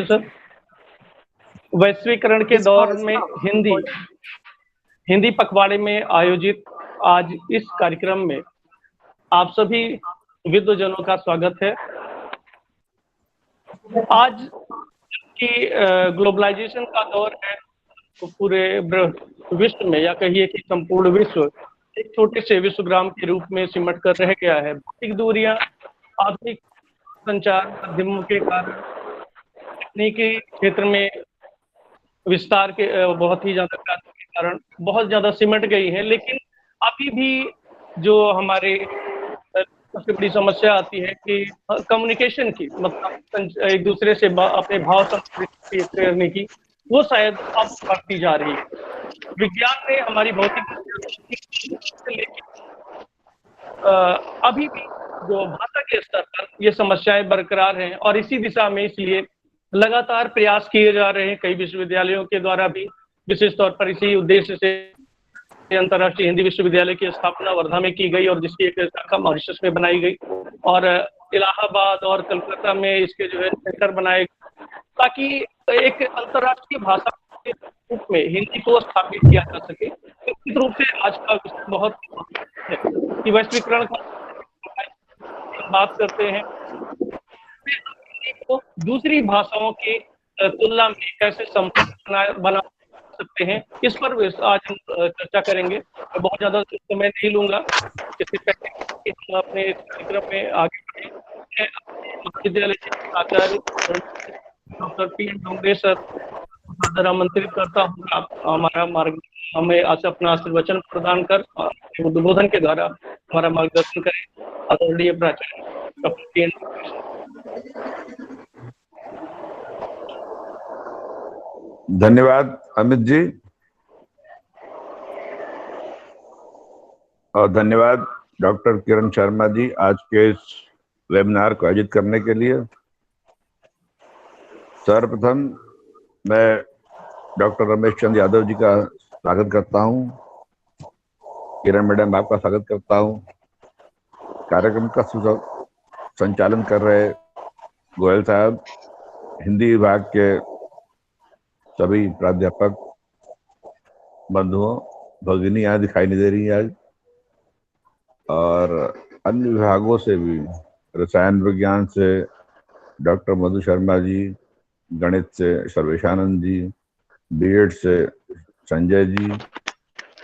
Sir, वैश्वीकरण के दौर में हिंदी हिंदी पखवाड़े में आयोजित आज इस कार्यक्रम में आप सभी विद्वजनों का स्वागत है। आज की ग्लोबलाइजेशन का दौर है, तो पूरे विश्व में या कहिए कि संपूर्ण विश्व एक छोटे से विश्वग्राम के रूप में सिमट कर रह गया है। भौतिक दूरियां, आधुनिक संचार माध्यमों के कारण तकनीकी क्षेत्र में विस्तार के बहुत ही ज्यादा कार्य के कारण बहुत ज्यादा सिमट गई है, लेकिन अभी भी जो हमारे सबसे बड़ी समस्या आती है कि कम्युनिकेशन की, मतलब एक दूसरे से अपने भाव संप्रेषित करने की, वो शायद अब बढ़ती जा रही है। विज्ञान ने हमारी भौतिक लेकिन अभी भी जो भाषा के स्तर पर ये समस्याएं बरकरार हैं और इसी दिशा में इसलिए लगातार प्रयास किए जा रहे हैं। कई विश्वविद्यालयों के द्वारा भी विशेष तौर पर इसी उद्देश्य से अंतर्राष्ट्रीय हिंदी विश्वविद्यालय की स्थापना वर्धा में की गई और जिसकी एक शाखा मॉरिशस में बनाई गई और इलाहाबाद और कलकत्ता में इसके जो है सेंटर बनाए, ताकि एक अंतर्राष्ट्रीय भाषा के रूप में हिंदी को स्थापित किया जा सके। निश्चित रूप से आज का विषय बहुत है कि वैश्वीकरण का बात करते हैं तो दूसरी भाषाओं की तुलना में कैसे संपर्क बना सकते हैं, इस पर आज हम चर्चा करेंगे। मैं बहुत ज्यादा समय नहीं लूंगा, इससे पहले हम अपने कार्यक्रम में आगे बढ़े। महाविद्यालय के आचार्य डॉक्टर पी.एन. डोंगरे सर सादर आमंत्रित करता हूँ, आप हमारा मार्ग हमें आज अपना आशीर्वचन प्रदान कर उद्बोधन के द्वारा हमारा मार्गदर्शन करें। आदरणीय प्राचार्य डॉक्टर पी.एन. धन्यवाद अमित जी, और धन्यवाद डॉक्टर किरण शर्मा जी आज के इस वेबिनार को आयोजित करने के लिए। सर्वप्रथम मैं डॉक्टर रमेश चंद्र यादव जी का स्वागत करता हूं। किरण मैडम आपका स्वागत करता हूं। कार्यक्रम का संचालन कर रहे गोयल साहब, हिंदी विभाग के सभी प्राध्यापक बंधुओं, भगिनी यहाँ दिखाई नहीं दे रही है आज, और अन्य विभागों से भी, रसायन विज्ञान से डॉक्टर मधु शर्मा जी, गणित से सर्वेशानंद जी, बीएड से संजय जी,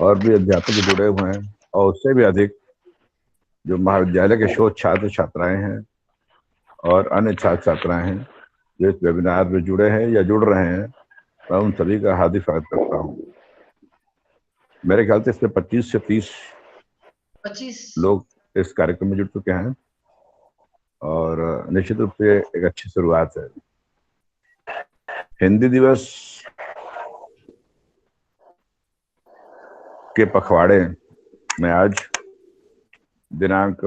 और भी अध्यापक जुड़े हुए हैं, और उससे भी अधिक जो महाविद्यालय के शोध छात्र छात्राएं हैं और अन्य छात्र छात्राएं हैं जो इस वेबिनार में जुड़े हैं या जुड़ रहे हैं, मैं उन सभी का हार्दिक स्वागत करता हूँ। मेरे ख्याल से इसमें 25 से 30 लोग इस कार्यक्रम में जुड़ चुके हैं और निश्चित रूप से एक अच्छी शुरुआत है। हिंदी दिवस के पखवाड़े में आज दिनांक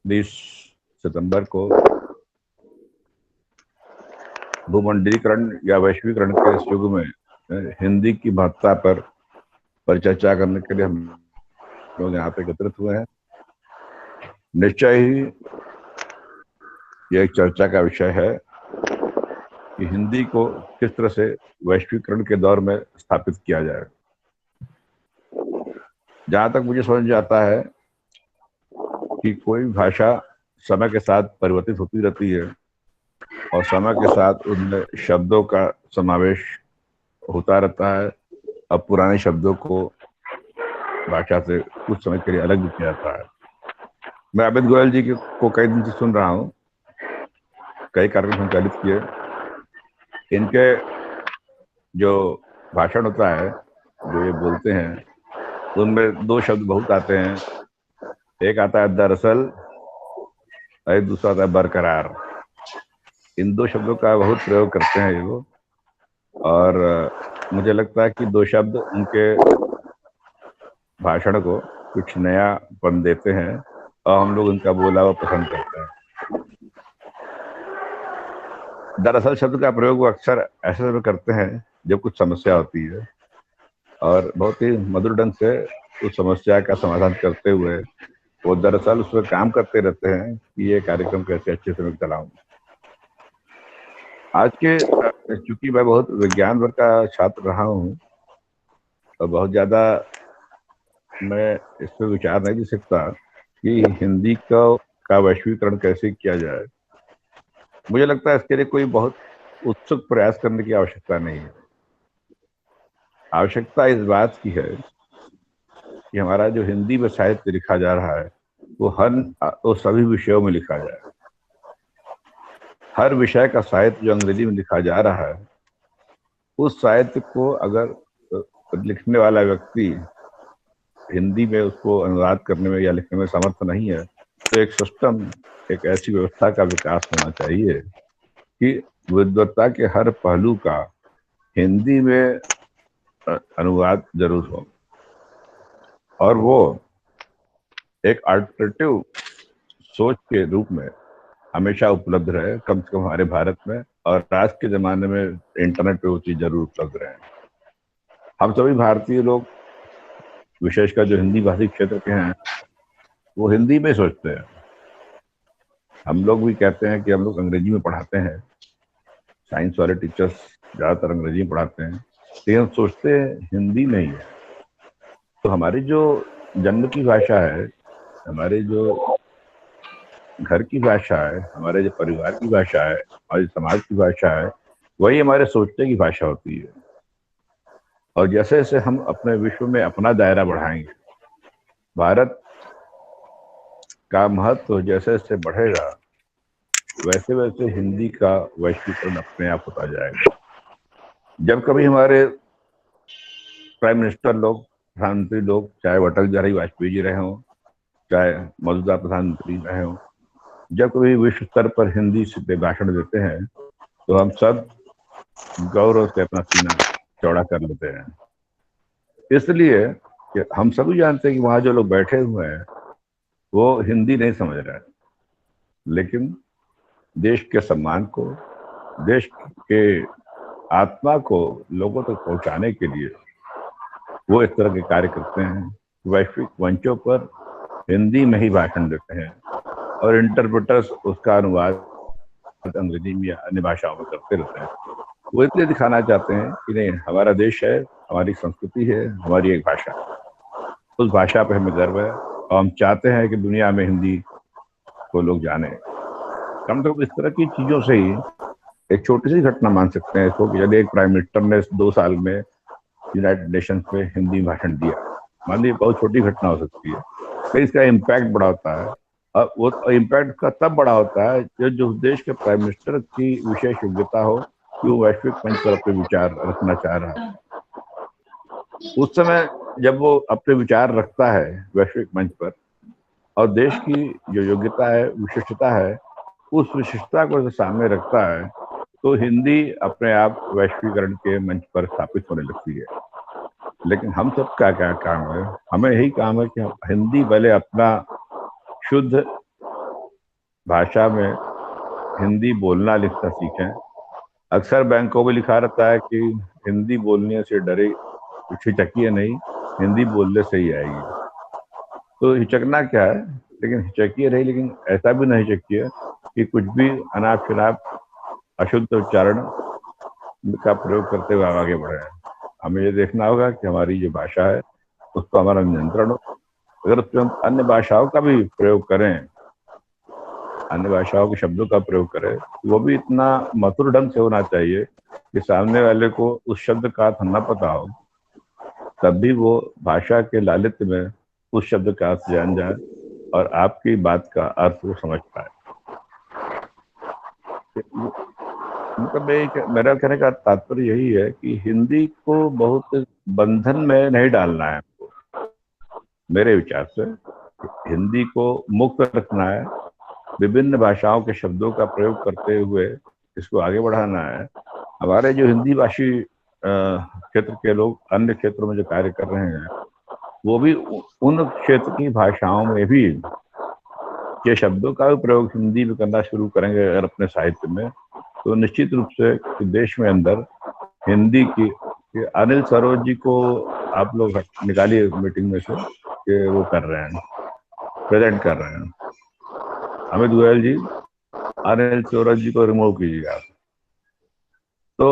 20 सितंबर को भूमंडलीकरण या वैश्वीकरण के इस युग में हिंदी की महत्ता पर परिचर्चा करने के लिए हम लोग यहाँ पे एकत्रित हुए हैं। निश्चय ही यह एक चर्चा का विषय है कि हिंदी को किस तरह से वैश्वीकरण के दौर में स्थापित किया जाए। जहाँ तक मुझे समझ आता है कि कोई भाषा समय के साथ परिवर्तित होती रहती है और समय के साथ उनमें शब्दों का समावेश होता रहता है। अब पुराने शब्दों को भाषा से कुछ समय के लिए अलग भी किया जाता है। मैं अमित गोयल जी को कई दिन से सुन रहा हूँ, कई कार्यक्रम संचालित किए। इनके जो भाषण होता है, जो ये बोलते हैं, उनमें दो शब्द बहुत आते हैं। एक आता है दरअसल और दूसरा आता है बरकरार। इन दो शब्दों का बहुत प्रयोग करते हैं ये लोग, और मुझे लगता है कि दो शब्द उनके भाषण को कुछ नयापन देते हैं और हम लोग उनका बोला हुआ पसंद करते हैं। दरअसल शब्द का प्रयोग वो अक्सर ऐसे समय करते हैं जब कुछ समस्या होती है और बहुत ही मधुर ढंग से उस समस्या का समाधान करते हुए वो दरअसल उसमें काम करते रहते हैं कि ये कार्यक्रम कैसे अच्छे से मैं चलाऊं। आज के चूंकि मैं बहुत विज्ञान वर्ग का छात्र रहा हूँ और बहुत ज्यादा मैं इस पर विचार नहीं दे सकता कि हिंदी का वैश्वीकरण कैसे किया जाए। मुझे लगता है इसके लिए कोई बहुत उत्सुक प्रयास करने की आवश्यकता नहीं है। आवश्यकता इस बात की है कि हमारा जो हिंदी में साहित्य लिखा जा रहा है वो सभी विषयों में लिखा जाए। हर विषय का साहित्य जो अंग्रेजी में लिखा जा रहा है, उस साहित्य को अगर लिखने वाला व्यक्ति हिंदी में उसको अनुवाद करने में या लिखने में समर्थ नहीं है, तो एक सिस्टम, एक ऐसी व्यवस्था का विकास होना चाहिए कि विद्वत्ता के हर पहलू का हिंदी में अनुवाद जरूर हो और वो एक अल्टरनेटिव सोच के रूप में हमेशा उपलब्ध रहे, कम से कम हमारे भारत में, और आज के जमाने में इंटरनेट पे वो चीज जरूर उपलब्ध रहे। हम सभी भारतीय लोग, विशेषकर जो हिंदी भाषी क्षेत्र के हैं, वो हिंदी में सोचते हैं। हम लोग भी कहते हैं कि हम लोग अंग्रेजी में पढ़ाते हैं, साइंस वाले टीचर्स ज्यादातर अंग्रेजी में पढ़ाते हैं, लेकिन हम सोचते हैं हिंदी में ही है। तो हमारी जो जन्म की भाषा है, हमारे जो घर की भाषा है, हमारे जो परिवार की भाषा है, हमारे समाज की भाषा है, वही हमारे सोचने की भाषा होती है। और जैसे जैसे हम अपने विश्व में अपना दायरा बढ़ाएंगे, भारत का महत्व जैसे जैसे बढ़ेगा, वैसे वैसे हिंदी का वैश्वीकरण अपने आप होता जाएगा। जब कभी हमारे प्राइम मिनिस्टर लोग, प्रधानमंत्री लोग, चाहे वो अटल बिहारी वाजपेयी जी रहे हों, चाहे मौजूदा प्रधानमंत्री रहे हों, जब कभी विश्व स्तर पर हिंदी से भाषण देते हैं, तो हम सब गौरव से अपना सीना चौड़ा कर लेते हैं। इसलिए कि हम सभी जानते हैं कि वहां जो लोग बैठे हुए हैं वो हिंदी नहीं समझ रहे हैं, लेकिन देश के सम्मान को, देश के आत्मा को लोगों तक पहुंचाने के लिए वो इस तरह के कार्य करते हैं। वैश्विक मंचों पर हिंदी में ही भाषण देते हैं और इंटरप्रेटर्स उसका अनुवाद अंग्रेजी में या अन्य भाषाओं में करते रहते हैं। वो इसलिए दिखाना चाहते हैं कि नहीं, हमारा देश है, हमारी संस्कृति है, हमारी एक भाषा है, उस भाषा पे हमें गर्व है और हम चाहते हैं कि दुनिया में हिंदी को लोग जाने। कम से कम इस तरह की चीजों से ही एक छोटी सी घटना मान सकते हैं इसको कि यदि एक प्राइम मिनिस्टर ने 2 साल में यूनाइटेड नेशंस में हिंदी भाषण दिया, मान लीजिए बहुत छोटी घटना हो सकती है, तो इसका इम्पैक्ट बड़ा होता है। और वो इम्पैक्ट का तब बड़ा होता है जो देश के प्राइम मिनिस्टर की विशेष योग्यता हो कि वो वैश्विक मंच पर अपने विचार रखना चाह रहा है। उस समय जब वो अपने विचार रखता है वैश्विक मंच पर और देश की जो योग्यता है, विशिष्टता है, उस विशिष्टता को सामने रखता है, तो हिंदी अपने आप वैश्वीकरण के मंच पर स्थापित होने लगती है। लेकिन हम सब का क्या काम है? हमें यही काम है कि हम हिंदी भले अपना शुद्ध भाषा में हिंदी बोलना लिखना सीखें। अक्सर बैंकों में लिखा रहता है कि हिंदी बोलने से डरे, हिचकिए नहीं, हिंदी बोलने से ही आएगी। तो हिचकना क्या है, लेकिन हिचकिए रही, लेकिन ऐसा भी नहीं हिचकिए कि कुछ भी अनाप शनाप अशुद्ध उच्चारण का प्रयोग करते हुए आगे बढ़े। हमें ये देखना होगा कि हमारी जो भाषा है उसको हमारा नियंत्रण हो। अगर उसमें हम अन्य भाषाओं का भी प्रयोग करें, अन्य भाषाओं के शब्दों का प्रयोग करें, वो भी इतना मधुर ढंग से होना चाहिए कि सामने वाले को उस शब्द का अर्थ न पता हो, तब भी वो भाषा के लालित्य में उस शब्द का अर्थ जान जाए और आपकी बात का अर्थ वो समझ पाए। मतलब मेरा कहने का तात्पर्य यही है कि हिंदी को बहुत बंधन में नहीं डालना है हमको। मेरे विचार से हिंदी को मुक्त रखना है, विभिन्न भाषाओं के शब्दों का प्रयोग करते हुए इसको आगे बढ़ाना है। हमारे जो हिंदी भाषी क्षेत्र के लोग अन्य क्षेत्रों में जो कार्य कर रहे हैं, वो भी उन क्षेत्र की भाषाओं में भी ये शब्दों का भी प्रयोग हिंदी में करना शुरू करेंगे अगर अपने साहित्य में, तो निश्चित रूप से देश में अंदर हिंदी की, अनिल सरोज जी को आप लोग निकालिए मीटिंग में से कि वो कर रहे हैं, प्रेजेंट कर रहे हैं। अमित गोयल जी, अनिल सरोज जी को रिमूव कीजिएगा। तो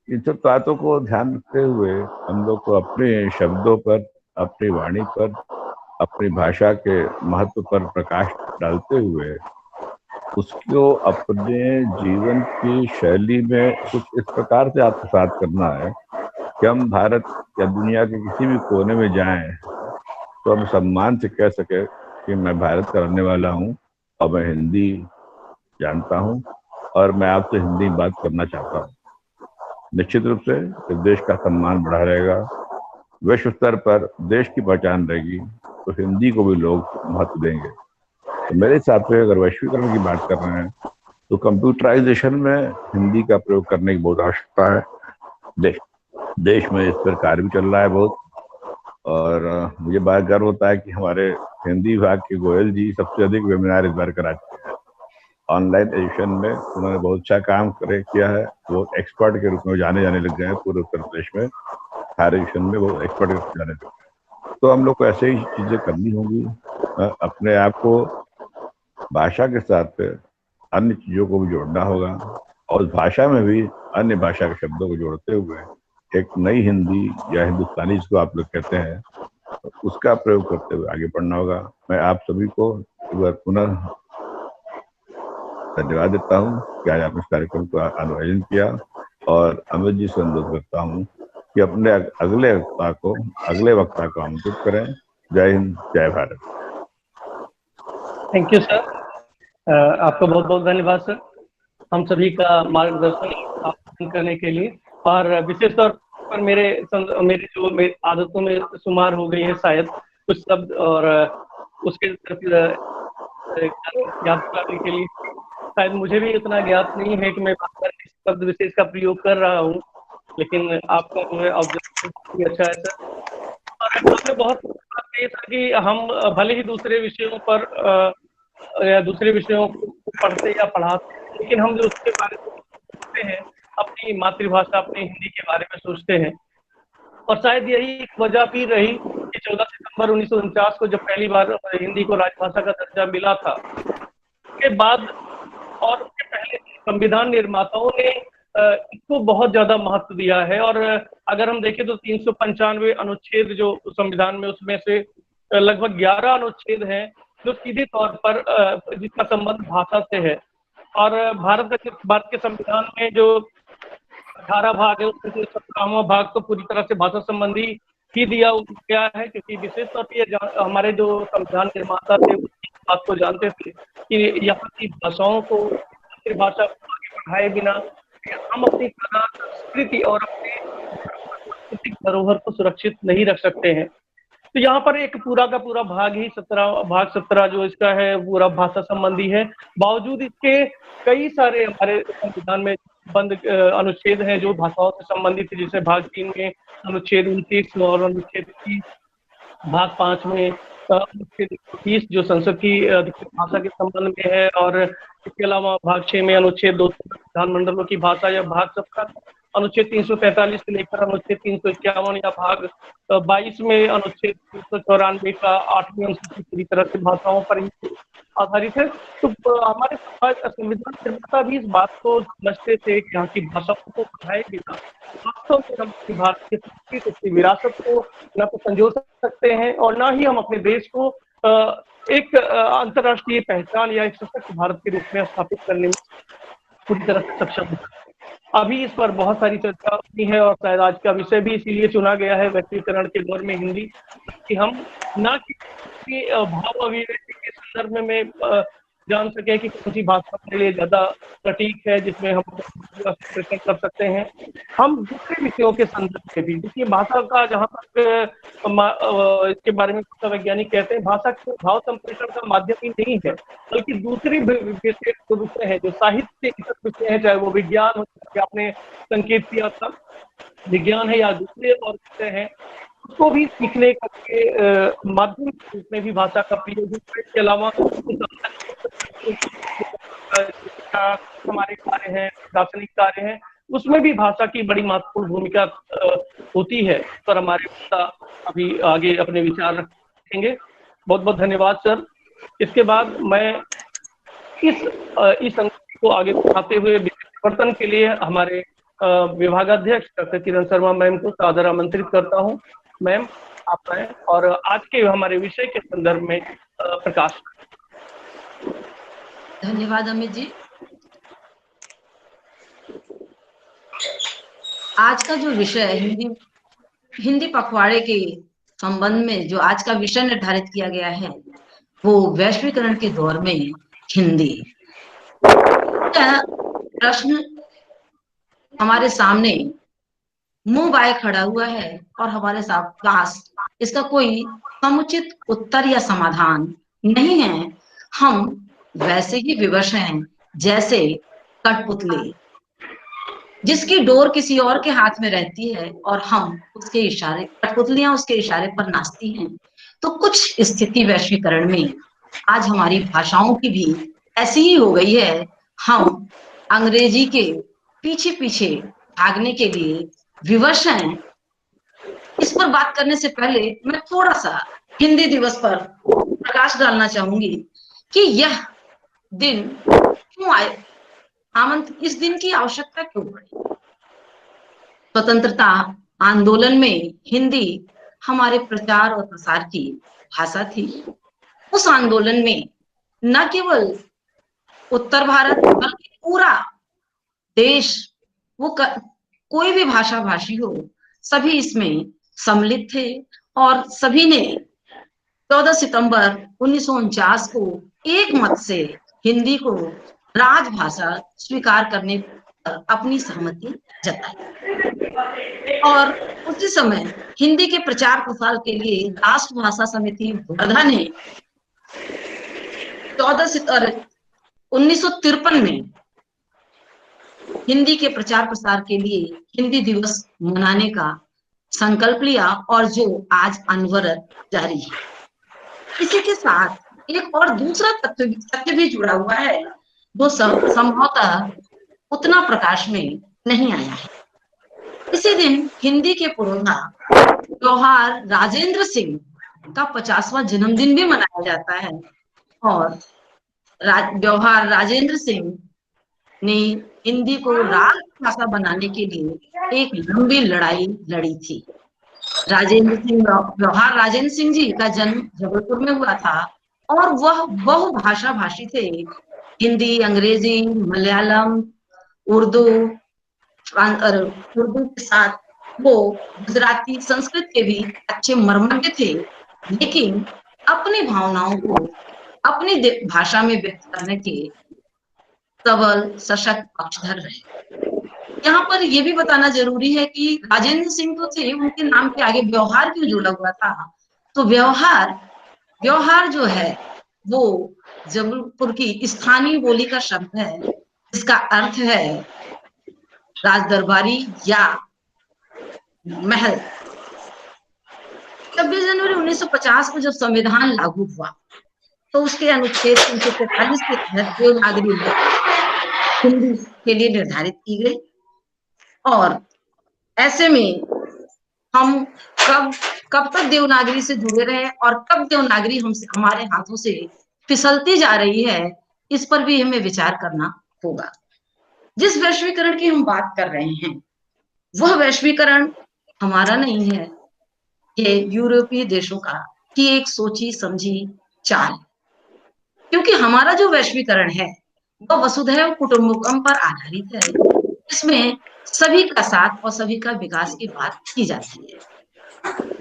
इन सब बातों को ध्यान रखते हुए हम लोग को अपने शब्दों पर, अपनी वाणी पर, अपनी भाषा के महत्व पर प्रकाश डालते हुए उसको अपने जीवन की शैली में कुछ इस प्रकार से आत्मसात करना है कि हम भारत या दुनिया के किसी भी कोने में जाएं तो हम सम्मान से कह सके कि मैं भारत का रहने वाला हूँ और मैं हिंदी जानता हूँ और मैं आपसे हिंदी में बात करना चाहता हूँ। निश्चित रूप से इस देश का सम्मान बढ़ा रहेगा, विश्व स्तर पर देश की पहचान रहेगी, तो हिंदी को भी लोग महत्व देंगे। तो मेरे हिसाब से अगर वैश्वीकरण की बात कर रहे हैं तो कंप्यूटराइजेशन में हिंदी का प्रयोग करने की बहुत आवश्यकता है। देश में इस पर कार्य भी चल रहा है बहुत, और मुझे बड़ा गर्व होता है कि हमारे हिंदी विभाग के गोयल जी सबसे अधिक वेबिनार इस बार करा चुके हैं ऑनलाइन एजुकेशन में। उन्होंने बहुत अच्छा काम किया है, वो एक्सपर्ट के रूप में जाने लग गए हैं पूरे उत्तर प्रदेश में, हायर एजुकेशन में वो एक्सपर्ट के रूप में जाने लग गए। तो हम लोग को ऐसे ही चीजें करनी होंगी, अपने आप को भाषा के साथ अन्य चीजों को भी जोड़ना होगा और उस भाषा में भी अन्य भाषा के शब्दों को जोड़ते हुए एक नई हिंदी या हिंदुस्तानी जिसको आप लोग कहते हैं उसका प्रयोग करते हुए आगे बढ़ना होगा। मैं आप सभी को एक बार पुनः धन्यवाद देता हूँ कि आज आपने इस कार्यक्रम का आयोजन किया, और अमित जी से अनुरोध करता हूँ कि अपने अगले वक्ता को आमंत्रित करें। जय हिंद, जय भारत। थैंक यू सर, आपका बहुत बहुत धन्यवाद सर, हम सभी का मार्गदर्शन करने के लिए। और विशेष तौर पर मेरी आदतों में शुमार हो गई है शायद कुछ शब्द, और उसके ज्ञात करने के लिए शायद मुझे भी इतना ज्ञात नहीं है कि मैं शब्द विशेष का प्रयोग कर रहा हूँ, लेकिन आपका जो है ऑब्जर्वेशन भी अच्छा है सर। और आपने बहुत ये था कि हम भले ही दूसरे विषयों पर या दूसरे विषयों को पढ़ते या पढ़ाते हैं, लेकिन हम जो उसके बारे में सोचते हैं, अपनी मातृभाषा अपनी हिंदी के बारे में सोचते हैं। और शायद यही एक वजह भी रही कि 14 सितंबर 1949 को जब पहली बार हिंदी को राजभाषा का दर्जा मिला था, उसके बाद और उसके पहले संविधान निर्माताओं ने इसको बहुत ज्यादा महत्व दिया है। और अगर हम देखें तो 395 अनुच्छेद जो संविधान में, उसमें से लगभग 11 अनुच्छेद हैं जो सीधे तौर पर जिसका संबंध भाषा से है। और भारत के संविधान में जो 18 भाग है उसमें से 17वां भाग तो पूरी तरह से भाषा संबंधी ही दिया गया है, क्योंकि विशेष तौर पर हमारे जो संविधान निर्माता थे उस बात को जानते थे कि यहाँ की भाषाओं को, भाषा को आगे बढ़ाए बिना हम अपनी कला, संस्कृति और अपने सांस्कृतिक धरोहर को सुरक्षित नहीं रख सकते हैं। तो यहाँ पर एक पूरा का पूरा भाग ही 17 जो इसका है पूरा भाषा संबंधी है। बावजूद इसके कई सारे हमारे संविधान में बंद अनुच्छेद हैं जो भाषाओं से संबंधित है, जैसे भाग 3 में अनुच्छेद 29 और अनुच्छेद 30, भाग 5 में अनुच्छेद 130 जो संसद की अधिकृत भाषा के संबंध में है, और इसके अलावा भाग 6 में अनुच्छेद 200 विधानमंडलों की भाषा, या भाग 7 अनुच्छेद 343 से लेकर अनुच्छेद 351, या भाग 22 में अनुच्छेद 394 का 8वीं अनुसूची पूरी तरह से भाषाओं पर ही आधारित है। तो हमारे संविधान निर्माता भी इस बात को समझते थे कि यहाँ की भाषाओं को बढ़ाए बिना वास्तव में हम भारत की संस्कृति की विरासत को न तो संजो सकते हैं और न ही हम अपने देश को एक अंतर्राष्ट्रीय पहचान या एक सशक्त भारत के रूप में स्थापित करने में पूरी तरह से सक्षम है। अभी इस पर बहुत सारी चर्चा हुई है और शायद आज का विषय भी इसीलिए चुना गया है, वैश्वीकरण के दौर में हिंदी, कि हम न कि भाव अभिव्यक्ति के संदर्भ में जान सके कि कौन सी भाषा हमारे लिए ज्यादा सटीक है जिसमें हम प्रश्न कर सकते हैं, हम दूसरे विषयों के संदर्भ में भी। देखिए भाषा का जहाँ तक इसके बारे में वैज्ञानिक कहते हैं, भाषा के भाव संप्रेषण का माध्यम ही नहीं है, बल्कि दूसरी विषय है जो साहित्य विषय है, चाहे वो विज्ञान हो, आपने संकेत किया था विज्ञान है या दूसरे और विषय हैं, उसको भी सीखने के माध्यम के रूप में भी भाषा का प्रयोग है। इसके अलावा हमारे कार्य हैं, दार्शनिक कार्य हैं, उसमें भी भाषा की बड़ी महत्वपूर्ण भूमिका होती है। पर हमारे पिता अभी आगे अपने विचार रखेंगे। बहुत बहुत धन्यवाद सर। इसके बाद मैं इस संगति को आगे बढ़ाते हुए परिवर्तन के लिए हमारे विभागाध्यक्ष डॉक्टर किरण शर्मा मैम को सादर आमंत्रित करता हूँ। मैम, आप आए और आज के हमारे विषय के संदर्भ में प्रकाश। धन्यवाद अमित जी। आज का जो विषय हिंदी पखवाड़े के संबंध में जो आज का विषय निर्धारित किया गया है वो वैश्वीकरण के दौर में हिंदी। प्रश्न हमारे सामने मुंह बाए खड़ा हुआ है और हमारे पास इसका कोई समुचित उत्तर या समाधान नहीं है। हम वैसे ही विवश हैं जैसे कठपुतली जिसकी डोर किसी और के हाथ में रहती है और हम उसके इशारे, कठपुतलियां उसके इशारे पर नाचती हैं। तो कुछ स्थिति वैश्वीकरण में आज हमारी भाषाओं की भी ऐसी ही हो गई है। हम अंग्रेजी के पीछे पीछे भागने के लिए विवश हैं। इस पर बात करने से पहले मैं थोड़ा सा हिंदी दिवस पर प्रकाश डालना चाहूंगी कि यह दिन क्यों आए, इस दिन की आवश्यकता क्यों पड़ी। स्वतंत्रता आंदोलन में हिंदी हमारे प्रचार और प्रसार की भाषा थी। उस आंदोलन में न केवल उत्तर भारत बल्कि पूरा देश, कोई भी भाषा भाषी हो, सभी इसमें सम्मिलित थे और सभी ने 14 सितंबर 1949 को एक मत से हिंदी को राजभाषा स्वीकार करने पर अपनी सहमति जताई। और उसी समय हिंदी के प्रचार प्रसार के लिए राष्ट्रभाषा समिति वर्धा ने 14 सितंबर 1953 में हिंदी के प्रचार प्रसार के लिए हिंदी दिवस मनाने का संकल्प लिया और जो आज अनवरत जारी है। इसी के साथ एक और दूसरा तथ्य भी जुड़ा हुआ है जो संभवतः उतना प्रकाश में नहीं आया है। इसी दिन हिंदी के पुरोधा जवाहर राजेंद्र सिंह का 50वां जन्मदिन भी मनाया जाता है और जवाहर राजेंद्र सिंह ने हिंदी को राजभाषा बनाने के लिए एक लंबी लड़ाई लड़ी थी। जवाहर राजेंद्र सिंह जी का जन्म जबलपुर में हुआ था और वह बहुभाषा भाषी थे। हिंदी, अंग्रेजी, मलयालम, उर्दू के साथ वो गुजराती, संस्कृत के भी अच्छे मर्मज्ञ थे, लेकिन अपनी भावनाओं को अपनी भाषा में व्यक्त करने के सबल सशक्त पक्षधर रहे। यहाँ पर यह भी बताना जरूरी है कि राजेंद्र सिंह तो थे, उनके नाम के आगे व्यवहार क्यों जुड़ा हुआ था। तो व्यवहार जो है वो जबलपुर की स्थानीय बोली का शब्द है जिसका अर्थ है राजदरबारी या महल। 26 जनवरी 1950 को जब संविधान लागू हुआ तो उसके अनुच्छेद 343 के तहत देवनागरी हिंदी के लिए निर्धारित की गई और ऐसे में हम कब तक देवनागरी से जुड़े रहे और कब देवनागरी हमारे हाथों से फिसलती जा रही है, इस पर भी हमें विचार करना होगा। जिस वैश्वीकरण की हम बात कर रहे हैं वह वैश्वीकरण हमारा नहीं है, ये यूरोपीय देशों की एक सोची समझी चाल। क्योंकि हमारा जो वैश्वीकरण है वह वसुधैव कुटुंबकम पर आधारित है, इसमें सभी का साथ और सभी का विकास की बात की जाती है।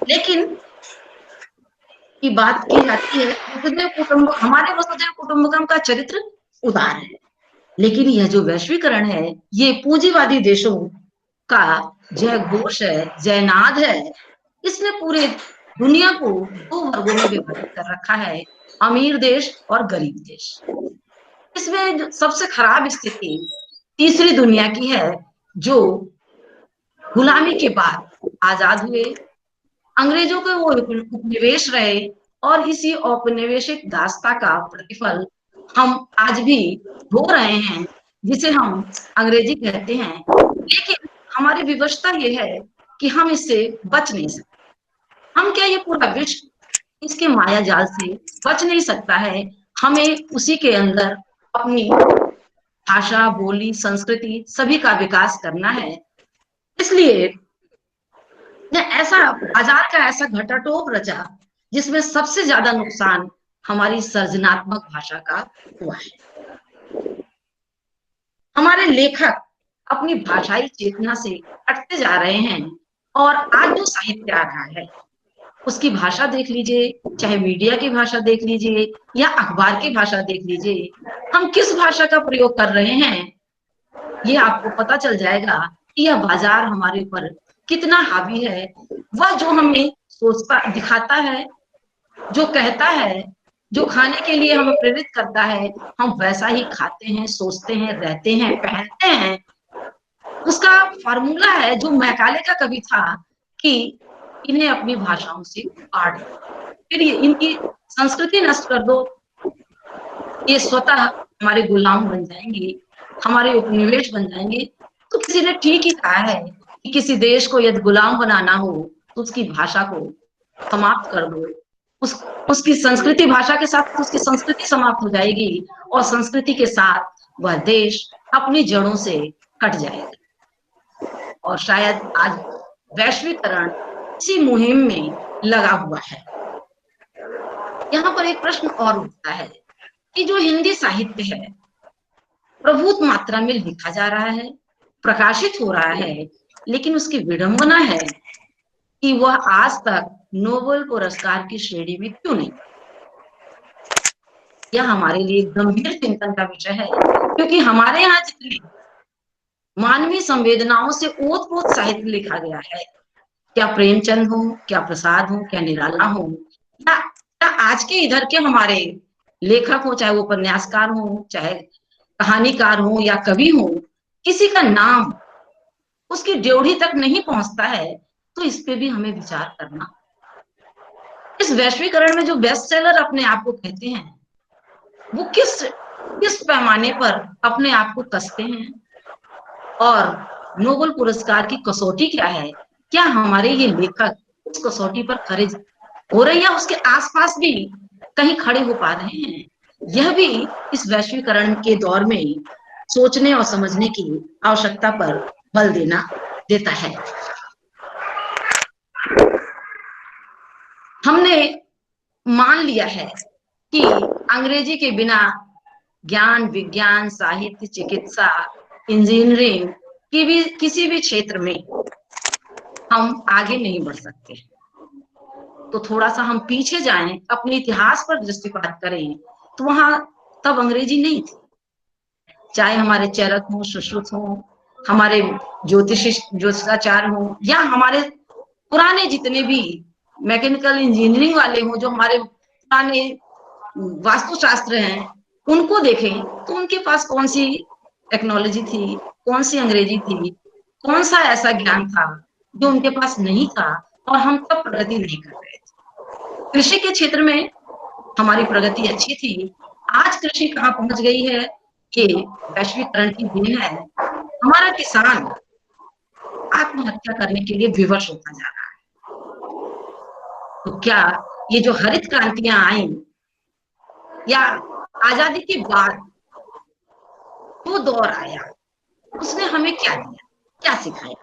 लेकिन की बात की जाती है हमारे वसुधैव कुटुंबकम का चरित्र उदार है, लेकिन यह जो वैश्वीकरण है ये पूंजीवादी देशों का जय घोष है, जयनाद है। इसने पूरे दुनिया को दो वर्गों में विभाजित कर रखा है, अमीर देश और गरीब देश। इसमें सबसे खराब स्थिति तीसरी दुनिया की है जो गुलामी के बाद आजाद हुए, अंग्रेजों के वो उपनिवेश रहे और इसी औपनिवेशिक दासता का प्रतिफल हम आज भी भोग रहे हैं, जिसे हम अंग्रेजी कहते हैं। लेकिन हमारी विवशता ये है कि हम इससे बच नहीं सकते। हम क्या, ये पूरा विश्व इसके माया जाल से बच नहीं सकता है। हमें उसी के अंदर अपनी भाषा, बोली, संस्कृति सभी का विकास करना है। इसलिए ने ऐसा बाजार का ऐसा घटाटोप रचा जिसमें सबसे ज्यादा नुकसान हमारी सर्जनात्मक भाषा का हुआ है। हमारे लेखक अपनी भाषाई चेतना से हटते जा रहे हैं और आज जो साहित्य आ रहा है उसकी भाषा देख लीजिए, चाहे मीडिया की भाषा देख लीजिए या अखबार की भाषा देख लीजिए, हम किस भाषा का प्रयोग कर रहे हैं ये आपको पता चल जाएगा कि यह बाजार हमारे ऊपर कितना हावी है। वह जो हमें सोचता दिखाता है, जो कहता है, जो खाने के लिए हमें प्रेरित करता है, हम वैसा ही खाते हैं, सोचते हैं, रहते हैं, पहनते हैं। उसका फॉर्मूला है जो मैकाले का कवि था कि इन्हें अपनी भाषाओं से काट दो, फिर इनकी संस्कृति नष्ट कर दो, ये स्वतः हमारे गुलाम बन जाएंगे, हमारे उपनिवेश बन जाएंगे। तो किसी ने ठीक ही कहा है कि किसी देश को यदि गुलाम बनाना हो तो उसकी भाषा को समाप्त कर दो, उसकी संस्कृति, भाषा के साथ उसकी संस्कृति समाप्त हो जाएगी और संस्कृति के साथ वह देश अपनी जड़ों से कट जाएगा। और शायद आज वैश्वीकरण इसी मुहिम में लगा हुआ है। यहाँ पर एक प्रश्न और उठता है कि जो हिंदी साहित्य है प्रभुत मात्रा में लिखा जा रहा है, प्रकाशित हो रहा है, लेकिन उसकी विडंबना है कि वह आज तक नोबेल पुरस्कार की श्रेणी में क्यों नहीं। यह हमारे लिए गंभीर चिंतन का विषय है, क्योंकि हमारे यहाँ जितनी मानवीय संवेदनाओं से ओत-प्रोत साहित्य लिखा गया है, क्या प्रेमचंद हो, क्या प्रसाद हो, क्या निराला हो, या आज के इधर के हमारे लेखक हो, चाहे वो उपन्यासकार हो, चाहे कहानीकार हो या कवि हो, किसी का नाम उसकी ड्योढ़ी तक नहीं पहुंचता है, तो इस पे भी हमें विचार करना। इस वैश्वीकरण में जो बेस्ट सेलर अपने आप को कहते हैं वो किस पैमाने पर अपने आप को कसते हैं, और नोबेल पुरस्कार की कसौटी क्या है, क्या हमारे ये लेखक उस कसौटी पर खरे हो रहे हैं या उसके आसपास भी कहीं खड़े हो पा रहे हैं। यह भी इस वैश्वीकरण के दौर में सोचने और समझने की आवश्यकता पर बल देता है। हमने मान लिया है कि अंग्रेजी के बिना ज्ञान, विज्ञान, साहित्य, चिकित्सा, इंजीनियरिंग की भी किसी भी क्षेत्र में हम आगे नहीं बढ़ सकते। तो थोड़ा सा हम पीछे जाएं, अपने इतिहास पर दृष्टिपात करें, तो वहां तब अंग्रेजी नहीं थी। चाहे हमारे चरक हो, सुश्रुत हो, हमारे ज्योतिषाचार्य हो, या हमारे पुराने जितने भी मैकेनिकल इंजीनियरिंग वाले हो, जो हमारे पुराने वास्तुशास्त्र हैं, उनको देखें तो उनके पास कौन सी टेक्नोलॉजी थी, कौन सी अंग्रेजी थी, कौन सा ऐसा ज्ञान था जो उनके पास नहीं था, और हम तब प्रगति नहीं कर रहे थे। कृषि के क्षेत्र में हमारी प्रगति अच्छी थी, आज कृषि कहाँ पहुंच गई है, ये वैश्वीकरण की देन है। हमारा किसान आत्महत्या करने के लिए विवश होता जा रहा है। तो क्या ये जो हरित क्रांतियां आई या आजादी के बाद जो दौर आया, उसने हमें क्या दिया, क्या सिखाया,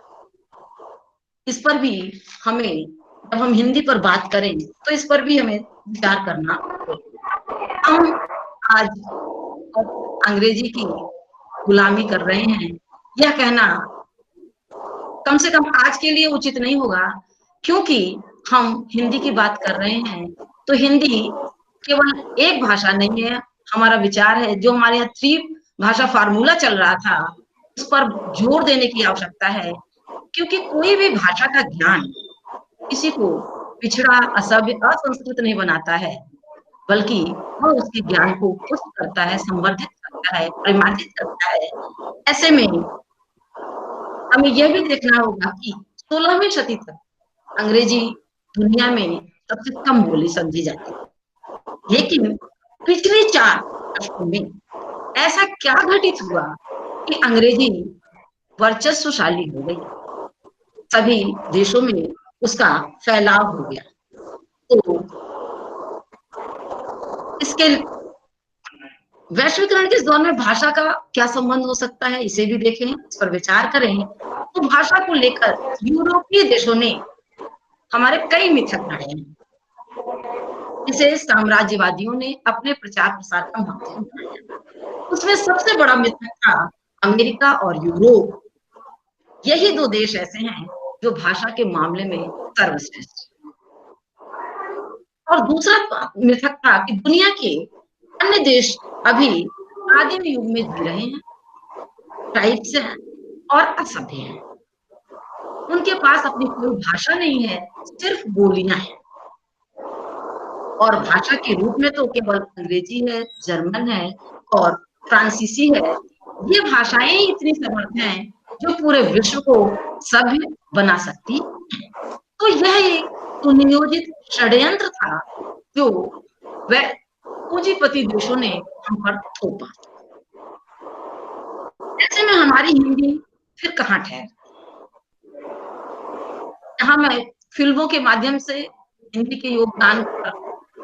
इस पर भी हमें, जब हम हिंदी पर बात करें तो इस पर भी हमें विचार करना होगा। हम आज अंग्रेजी की गुलामी कर रहे हैं, यह कहना कम से कम आज के लिए उचित नहीं होगा, क्योंकि हम हिंदी की बात कर रहे हैं तो हिंदी केवल एक भाषा नहीं है। हमारा विचार है, जो हमारे यहाँ 3 भाषा फार्मूला चल रहा था, उस पर जोर देने की आवश्यकता है, क्योंकि कोई भी भाषा का ज्ञान किसी को पिछड़ा, असभ्य, असंस्कृत नहीं बनाता है, बल्कि वह उसके ज्ञान को पुष्ट करता है, संवर्धित करता है, परिमार्जित करता है। ऐसे में हमें यह भी देखना होगा कि 16वीं शती तक अंग्रेजी दुनिया में सबसे कम बोली समझी जाती है, लेकिन पिछले 4 दशकों में ऐसा क्या घटित हुआ कि अंग्रेजी वर्चस्वशाली हो गई, सभी देशों में उसका फैलाव हो गया। तो इसके वैश्वीकरण के इस दौर में भाषा का क्या संबंध हो सकता है, इसे भी देखें, इस पर विचार करें। तो भाषा को लेकर यूरोपीय देशों ने हमारे कई मिथक गढ़े हैं, जिसे साम्राज्यवादियों ने अपने प्रचार प्रसार का माध्यम बनाया। उसमें सबसे बड़ा मिथक था अमेरिका और यूरोप। यही दो देश ऐसे हैं जो भाषा के मामले में सर्वश्रेष्ठ। और दूसरा मिथक था कि दुनिया के अन्य देश अभी आदिम युग में जी रहे हैं, ट्राइब्स हैं और असभ्य हैं। उनके पास अपनी कोई भाषा नहीं है, सिर्फ बोलियां हैं। और भाषा के रूप में तो केवल अंग्रेजी है, जर्मन है और फ्रांसीसी है। ये भाषाएं ही इतनी समर्थ हैं जो पूरे विश्व को सभ्य बना सकती है। तो यह एक सुनियोजित षड्यंत्र था जो वह पूंजीपति देशों ने हम पर थोपा। ऐसे में हमारी हिंदी फिर कहाँ ठहर। यहाँ मैं फिल्मों के माध्यम से हिंदी के योगदान पर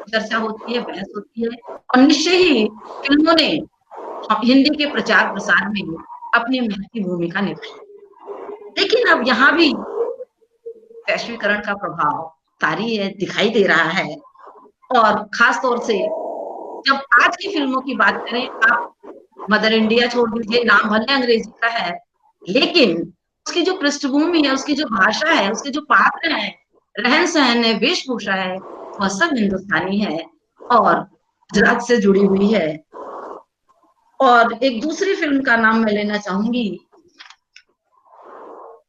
चर्चा होती है, बहस होती है, और निश्चय ही फिल्मों ने हिंदी के प्रचार प्रसार में अपनी महत्वपूर्ण भूमिका निभाई। लेकिन अब यहाँ भी वैश्वीकरण का प्रभाव तारी है, दिखाई दे रहा है। और खास तौर से जब आज की फिल्मों की बात करें, आप मदर इंडिया छोड़ दीजिए, नाम भले अंग्रेजी का है, लेकिन उसकी जो पृष्ठभूमि है, उसकी जो भाषा है, उसके जो पात्र हैं, रहन सहन है, वेशभूषा है, वह सब हिंदुस्तानी है और गुजरात से जुड़ी हुई है। और एक दूसरी फिल्म का नाम मैं लेना चाहूंगी,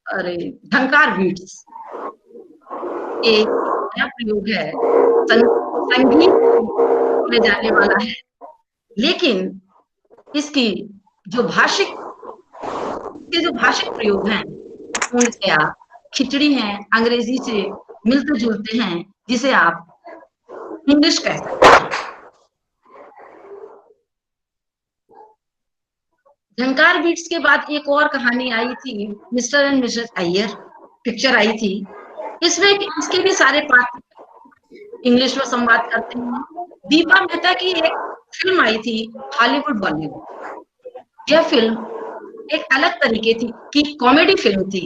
अरे झंकार बीट्स। एक नया प्रयोग है, संगीत में जाने वाला है, लेकिन इसकी जो भाषिक प्रयोग हैं पूर्णतया खिचड़ी हैं, अंग्रेजी से मिलते जुलते हैं, जिसे आप इंग्लिश कह सकते हैं। झंकार बीट्स के बाद एक और कहानी आई थी, mister and missus Iyer, picture आई थी। इसमें इसके भी सारे पात्र इंग्लिश में संवाद करते हैं। दीपा मेहता की एक फिल्म आई थी, हॉलीवुड बॉलीवुड। यह फिल्म एक अलग तरीके की कॉमेडी फिल्म थी।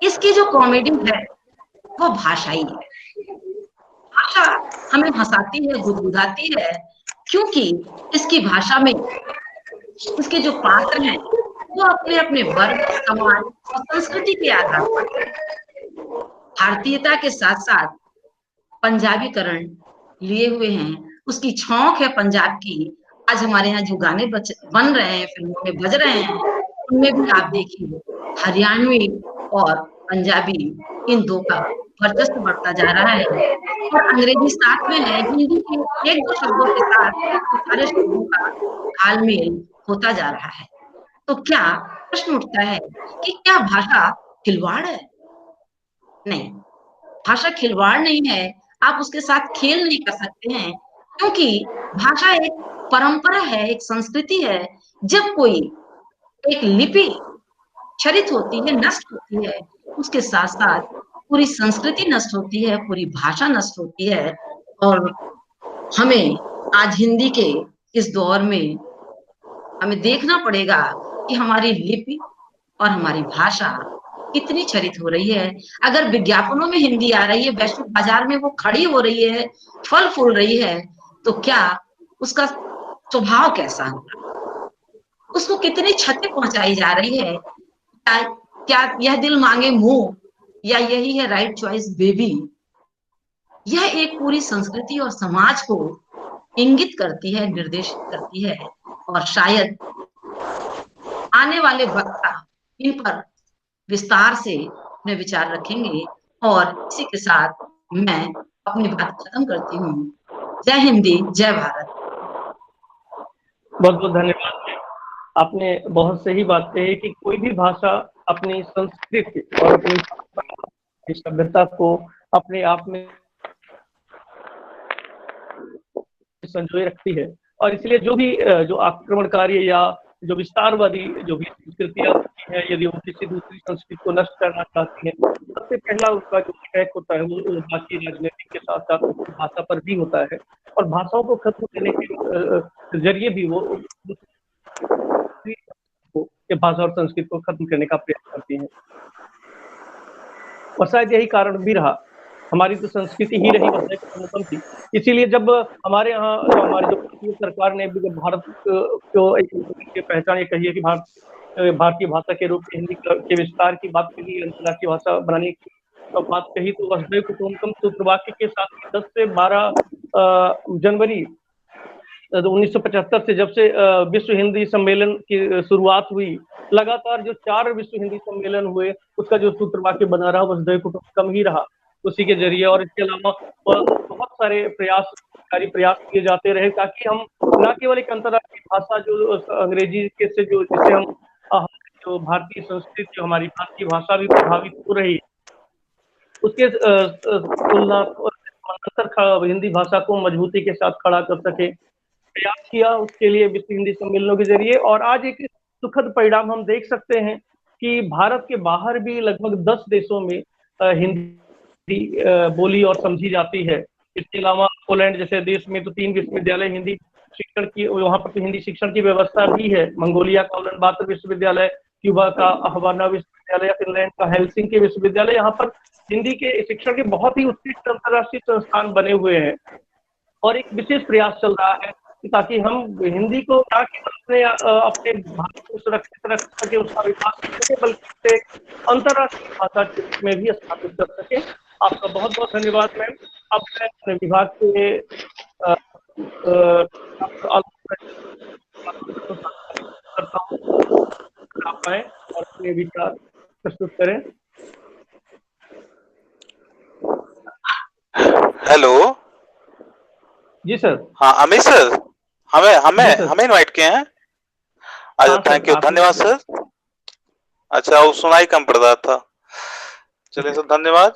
इसकी जो कॉमेडी है वो भाषाई है। भाषा हमें हंसाती है, गुदगुदाती है, क्योंकि इसकी भाषा में इसके जो पात्र हैं वो अपने अपने वर्ग, समाज और संस्कृति के आधार पर भारतीयता के साथ साथ पंजाबीकरण लिए हुए हैं। उसकी छौंक है पंजाब की। आज हमारे यहाँ जो गाने बन रहे हैं, फिल्मों में बज रहे हैं, उनमें भी आप देखिए हरियाणवी और पंजाबी इन दो का वर्चस्व बढ़ता जा रहा है। और अंग्रेजी साथ में है, हिंदी के एक दो शब्दों के साथ सारे शब्दों का तालमेल होता जा रहा है। तो क्या प्रश्न उठता है कि क्या भाषा खिलवाड़ है? नहीं, भाषा खिलवाड़ नहीं है। आप उसके साथ खेल नहीं कर सकते हैं, क्योंकि भाषा एक परंपरा है, एक संस्कृति है। जब कोई एक लिपि क्षरित होती है, नष्ट होती है, उसके साथ साथ पूरी संस्कृति नष्ट होती है, पूरी भाषा नष्ट होती है। और हमें आज हिंदी के इस दौर में हमें देखना पड़ेगा कि हमारी लिपि और हमारी भाषा कितनी क्षरित हो रही है। अगर विज्ञापनों में हिंदी आ रही है, वैश्विक बाजार में वो खड़ी हो रही है, फल फूल रही है, तो क्या उसका स्वभाव कैसा होगा? उसको कितनी क्षति पहुंचाई जा रही है? क्या यह दिल मांगे मुंह, या यही है राइट चॉइस बेबी? यह एक पूरी संस्कृति और समाज को इंगित करती है, निर्देशित करती है। और शायद आने वाले वक्ता इन पर विस्तार से अपने विचार रखेंगे। और इसी के साथ मैं अपनी बात खत्म करती हूँ। जय हिंदी, जय भारत। बहुत बहुत धन्यवाद। आपने बहुत सही बात कही कि कोई भी भाषा अपनी संस्कृति और अपनी सभ्यता को अपने आप में संजोए रखती है। और इसलिए जो आक्रमणकारी या जो विस्तारवादी जो भी संस्कृतियां होती हैं, यदि वो किसी दूसरी संस्कृति को नष्ट करना चाहती हैं, सबसे पहला उनका जो अटैक होता है वो बाकी राजनीतिक के साथ साथ भाषा पर भी होता है। और भाषाओं को खत्म करने के जरिए भी वो भाषा और संस्कृति को खत्म करने का प्रयास करती है। और शायद यही कारण भी रहा, हमारी तो संस्कृति ही रही वसुधैव कुटुंबकम की। इसीलिए जब हमारे यहाँ हमारी जो भारतीय सरकार ने भी जब भारत को एक पहचान ये कही है कि भारतीय भाषा के रूप में हिंदी के विस्तार की बात कही, अंतर्राष्ट्रीय भाषा बनाने की बात कही, तो वसुधैव कुटुंबकम सूत्रवाक्य के साथ 10 से 12 जनवरी 1975 से जब से विश्व हिंदी सम्मेलन की शुरुआत हुई, लगातार जो 4 विश्व हिंदी सम्मेलन हुए, उसका जो सूत्रवाक्य बना रहा वसुधैव कुटुंबकम ही रहा उसी के जरिए। और इसके अलावा बहुत सारे प्रयास किए जाते रहे ताकि हम न केवल एक अंतर्राष्ट्रीय भाषा जो अंग्रेजी के से जो जिसे हम जो भारतीय संस्कृति, हमारी भारतीय भाषा भी प्रभावित हो रही है, उसके तुलना हिंदी भाषा को मजबूती के साथ खड़ा कर सके, प्रयास किया उसके लिए विश्व हिंदी सम्मेलनों के जरिए। और आज एक सुखद परिणाम हम देख सकते हैं कि भारत के बाहर भी लगभग 10 देशों में हिंदी बोली और समझी जाती है। इसके अलावा पोलैंड जैसे देश में तो 3 विश्वविद्यालय हिंदी शिक्षण की, वहाँ पर तो हिंदी शिक्षण की व्यवस्था भी है। मंगोलिया का उलान बातर विश्वविद्यालय, क्यूबा का हवाना विश्वविद्यालय, फिनलैंड का हेलसिंकी विश्वविद्यालय, यहाँ पर हिंदी के शिक्षण के बहुत ही उत्कृष्ट अंतर्राष्ट्रीय संस्थान बने हुए हैं। और एक विशेष प्रयास चल रहा है ताकि हम हिंदी को अपने भारत को सुरक्षित रख सके, उसका विकास कर सके, बल्कि अंतर्राष्ट्रीय भाषा के रूप में भी स्थापित कर सके। आपका बहुत बहुत धन्यवाद मैम। अब मैं अपने विभाग के करता हूँ, आप आए और अपने विचार प्रस्तुत करें। हेलो जी सर। हाँ अमित सर, हमें इनवाइट किए हैं। अच्छा थैंक यू, धन्यवाद सर। अच्छा वो सुनाई कम पड़ रहा था। चलिए सर धन्यवाद।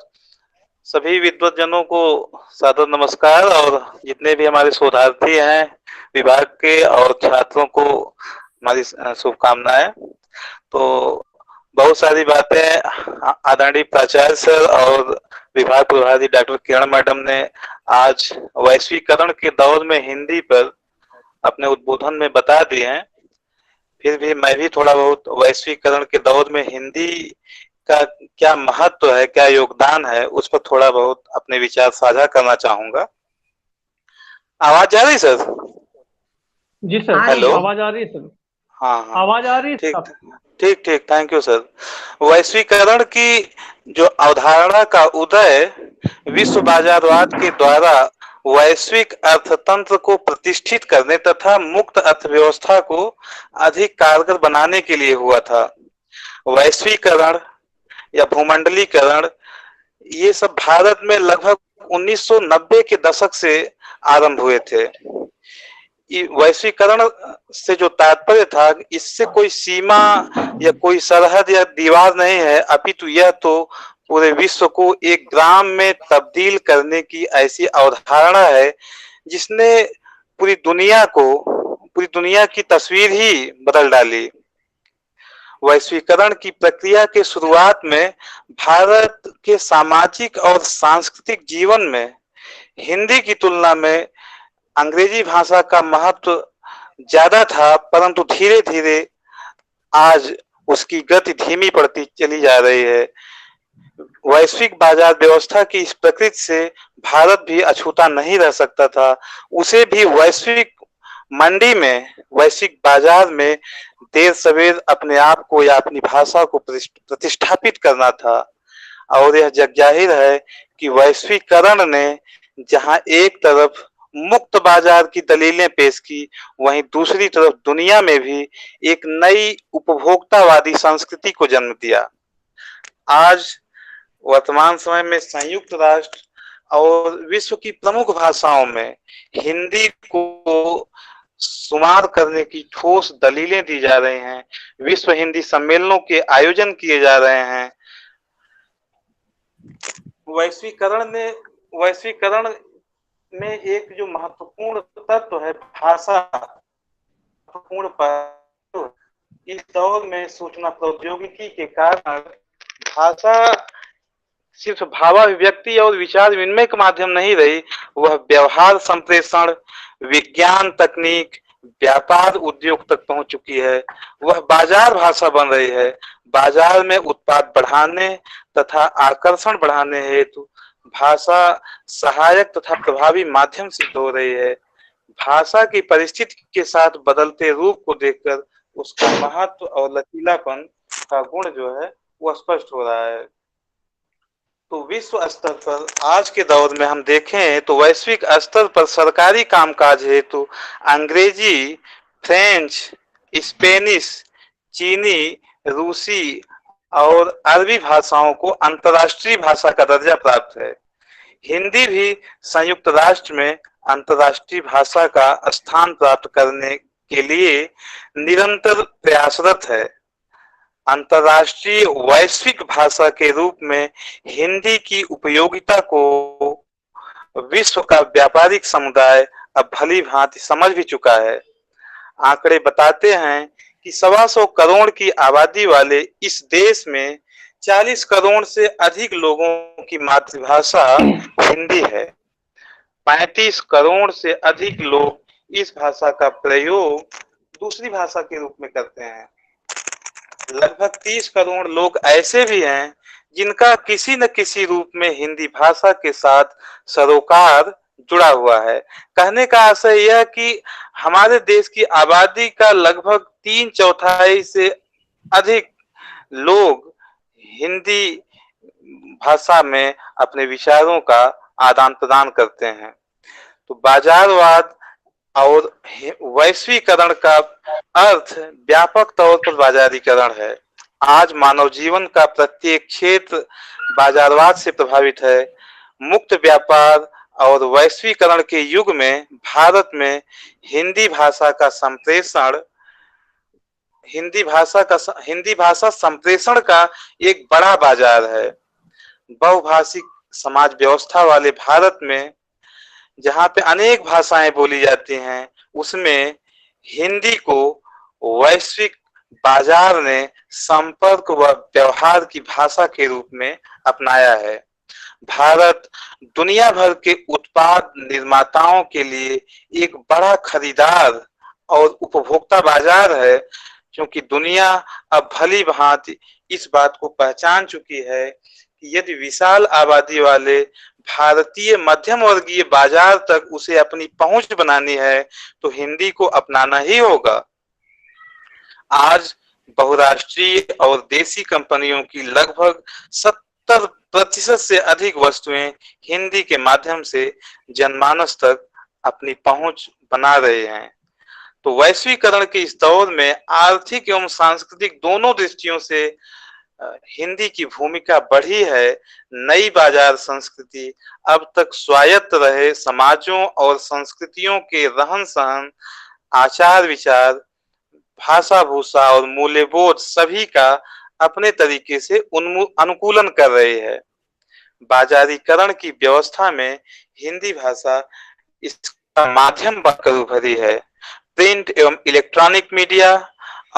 सभी विद्वत जनों को सादर नमस्कार और जितने भी हमारे शोधार्थी हैं विभाग के और छात्रों को हमारी शुभकामनाएं। तो बहुत सारी बातें आदरणीय प्राचार्य सर और विभाग प्रभारी डॉक्टर किरण मैडम ने आज वैश्वीकरण के दौर में हिंदी पर अपने उद्बोधन में बता दिए हैं। फिर भी मैं भी थोड़ा बहुत वैश्वीकरण के दौर में हिंदी का क्या महत्व है, क्या योगदान है, उस पर थोड़ा बहुत अपने विचार साझा करना चाहूंगा। आवाज जा रही सर? जी सर। हेलो, आवाज आ रही है सर? हाँ आवाज आ रही है? ठीक, थैंक यू सर। वैश्वीकरण की जो अवधारणा का उदय विश्व बाजारवाद के द्वारा वैश्विक अर्थतंत्र को प्रतिष्ठित करने तथा मुक्त अर्थव्यवस्था को अधिक कारगर बनाने के लिए हुआ था। वैश्वीकरण या भूमंडलीकरण ये सब भारत में लगभग 1990 के दशक से आरंभ हुए थे। वैश्वीकरण से जो तात्पर्य था, इससे कोई सीमा या कोई सरहद या दीवार नहीं है, अपितु यह तो पूरे विश्व को एक ग्राम में तब्दील करने की ऐसी अवधारणा है जिसने पूरी दुनिया की तस्वीर ही बदल डाली। वैश्वीकरण की प्रक्रिया के शुरुआत में भारत के सामाजिक और सांस्कृतिक जीवन में हिंदी की तुलना में अंग्रेजी भाषा का महत्व ज्यादा था, परंतु धीरे धीरे आज उसकी गति धीमी पड़ती चली जा रही है। वैश्विक बाजार व्यवस्था की इस प्रकृति से भारत भी अछूता नहीं रह सकता था। उसे भी वैश्विक मंडी में, वैश्विक बाजार में देर सवेर अपने आप को या अपनी भाषा को प्रतिष्ठापित करना था। और यह जग जाहिर है कि वैश्वीकरण ने जहां एक तरफ मुक्त बाजार की दलीलें पेश की, वहीं दूसरी तरफ दुनिया में भी एक नई उपभोक्तावादी संस्कृति को जन्म दिया। आज वर्तमान समय में संयुक्त राष्ट्र और विश्व की प्रमुख भाषाओं में हिंदी को शुमार करने की ठोस दलीलें दी जा रही हैं। विश्व हिंदी सम्मेलनों के आयोजन किए जा रहे हैं। वैश्वीकरण में एक जो महत्वपूर्ण तत्व है भाषा, इस दौर में सूचना प्रौद्योगिकी के कारण भाषा सिर्फ भावाभिव्यक्ति और विचार विनिमय का माध्यम नहीं रही, वह व्यवहार संप्रेषण, विज्ञान तकनीक, व्यापार उद्योग तक पहुंच चुकी है। वह बाजार भाषा बन रही है। बाजार में उत्पाद बढ़ाने तथा आकर्षण बढ़ाने हेतु भाषा सहायक तथा प्रभावी माध्यम सिद्ध हो रही है। भाषा की परिस्थिति के साथ बदलते रूप को देखकर उसका महत्व और लचीलापन का गुण जो है वो स्पष्ट हो रहा है। तो विश्व स्तर पर आज के दौर में हम देखें तो वैश्विक स्तर पर सरकारी कामकाज हेतु अंग्रेजी, फ्रेंच, स्पेनिश, चीनी, रूसी और अरबी भाषाओं को अंतर्राष्ट्रीय भाषा का दर्जा प्राप्त है। हिंदी भी संयुक्त राष्ट्र में अंतर्राष्ट्रीय भाषा का स्थान प्राप्त करने के लिए निरंतर प्रयासरत है। अंतर्राष्ट्रीय वैश्विक भाषा के रूप में हिंदी की उपयोगिता को विश्व का व्यापारिक समुदाय अब भली भांति समझ भी चुका है। आंकड़े बताते हैं कि 125 करोड़ की आबादी वाले इस देश में 40 करोड़ से अधिक लोगों की मातृभाषा हिंदी है। 35 करोड़ से अधिक लोग इस भाषा का प्रयोग दूसरी भाषा के रूप में करते हैं। लगभग 30 करोड़ लोग ऐसे भी हैं जिनका किसी न किसी रूप में हिंदी भाषा के साथ सरोकार जुड़ा हुआ है। कहने का आशय यह कि हमारे देश की आबादी का लगभग 3/4 से अधिक लोग हिंदी भाषा में अपने विचारों का आदान प्रदान करते हैं। तो बाजारवाद और वैश्वीकरण का अर्थ व्यापक तौर पर बाजारीकरण है। आज मानव जीवन का प्रत्येक क्षेत्र बाजारवाद से प्रभावित है। मुक्त व्यापार और वैश्वीकरण के युग में भारत में हिंदी भाषा संप्रेषण का एक बड़ा बाजार है। बहुभाषिक समाज व्यवस्था वाले भारत में जहाँ पे अनेक भाषाएं बोली जाती हैं, उसमें हिंदी को वैश्विक बाजार ने संपर्क व व्यवहार की भाषा के रूप में अपनाया है। भारत दुनिया भर के उत्पाद निर्माताओं के लिए एक बड़ा खरीदार और उपभोक्ता बाजार है, क्योंकि दुनिया अब भली भांति इस बात को पहचान चुकी है कि यदि विशाल आबादी वाले भारतीय मध्यम वर्गीय बाजार तक उसे अपनी पहुंच बनानी है तो हिंदी को अपनाना ही होगा। आज बहुराष्ट्रीय और देसी कंपनियों की लगभग 70% से अधिक वस्तुएं हिंदी के माध्यम से जनमानस तक अपनी पहुंच बना रहे हैं। तो वैश्वीकरण के इस दौर में आर्थिक एवं सांस्कृतिक दोनों दृष्टियों से हिंदी की भूमिका बढ़ी है। नई बाजार संस्कृति अब तक स्वायत्त रहे समाजों और संस्कृतियों के रहन सहन, आचार विचार, भाषा भूषा और मूल्यबोध सभी का अपने तरीके से अनुकूलन कर रही है। बाजारीकरण की व्यवस्था में हिंदी भाषा इसका माध्यम बनकर उभरी है। प्रिंट एवं इलेक्ट्रॉनिक मीडिया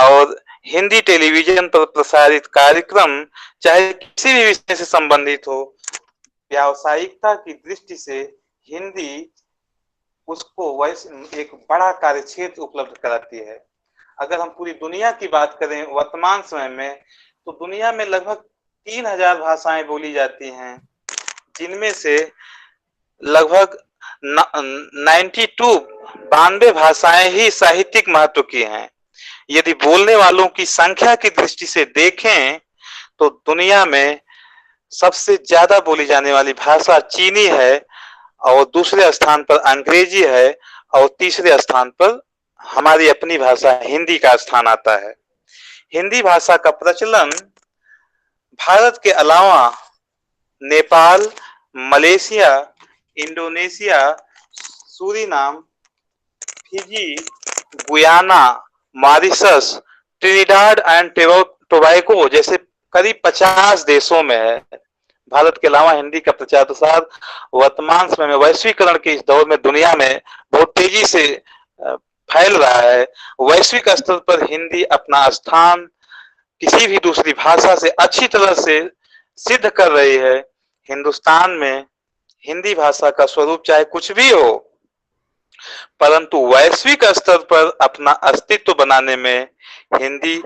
और हिंदी टेलीविजन पर प्रसारित कार्यक्रम चाहे किसी भी विषय से संबंधित हो, व्यावसायिकता की दृष्टि से हिंदी उसको एक बड़ा कार्यक्षेत्र उपलब्ध कराती है। अगर हम पूरी दुनिया की बात करें वर्तमान समय में, तो दुनिया में लगभग 3000 भाषाएं बोली जाती हैं, जिनमें से लगभग 92 भाषाएं ही साहित्यिक महत्व की हैं। यदि बोलने वालों की संख्या की दृष्टि से देखें तो दुनिया में सबसे ज्यादा बोली जाने वाली भाषा चीनी है और दूसरे स्थान पर अंग्रेजी है और तीसरे स्थान पर हमारी अपनी भाषा हिंदी का स्थान आता है। हिंदी भाषा का प्रचलन भारत के अलावा Nepal, Malaysia, Indonesia, Suriname, Fiji, Guyana, Mauritius, Trinidad and Tobago जैसे करीब 50 देशों में है। भारत के अलावा हिंदी का प्रचार प्रसार वर्तमान समय में वैश्वीकरण के इस दौर में दुनिया में बहुत तेजी से फैल रहा है। वैश्विक स्तर पर हिंदी अपना स्थान किसी भी दूसरी भाषा से अच्छी तरह से सिद्ध कर रही है। हिंदुस्तान में हिंदी भाषा का स्वरूप चाहे कुछ भी हो, परंतु वैश्विक स्तर पर अपना अस्तित्व बनाने में हिंदी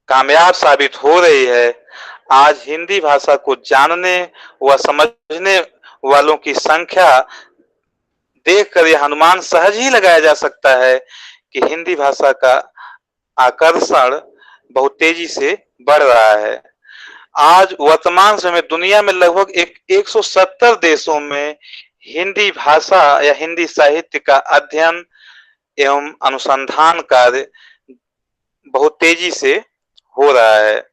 कामयाब साबित हो रही है। आज हिंदी भाषा को जानने व समझने वालों की संख्या देखकर यह अनुमान सहज ही लगाया जा सकता है कि हिंदी भाषा का आकर्षण बहुत तेजी से बढ़ रहा है। आज वर्तमान समय दुनिया में लगभग 170 देशों में हिंदी भाषा या हिंदी साहित्य का अध्ययन एवं अनुसंधान कार्य बहुत तेजी से हो रहा है।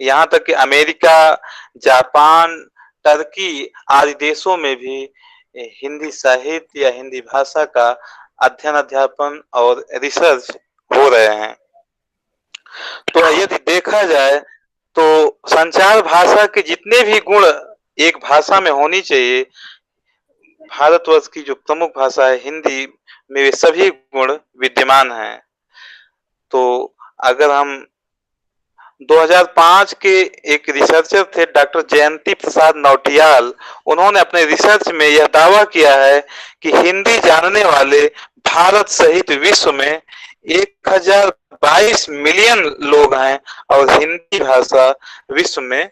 यहाँ तक कि अमेरिका, जापान, टर्की आदि देशों में भी हिंदी साहित्य या हिंदी भाषा का अध्ययन, अध्यापन और रिसर्च हो रहे हैं। तो यदि देखा जाए तो संचार भाषा के जितने भी गुण एक भाषा में होनी चाहिए, भारतवर्ष की जो प्रमुख भाषा है हिंदी में वे सभी गुण विद्यमान हैं। तो अगर हम 2005 के एक रिसर्चर थे डॉक्टर जयंती प्रसाद नौटियाल, उन्होंने अपने रिसर्च में यह दावा किया है कि हिंदी जानने वाले भारत सहित विश्व में 1022 मिलियन लोग हैं और हिंदी भाषा विश्व में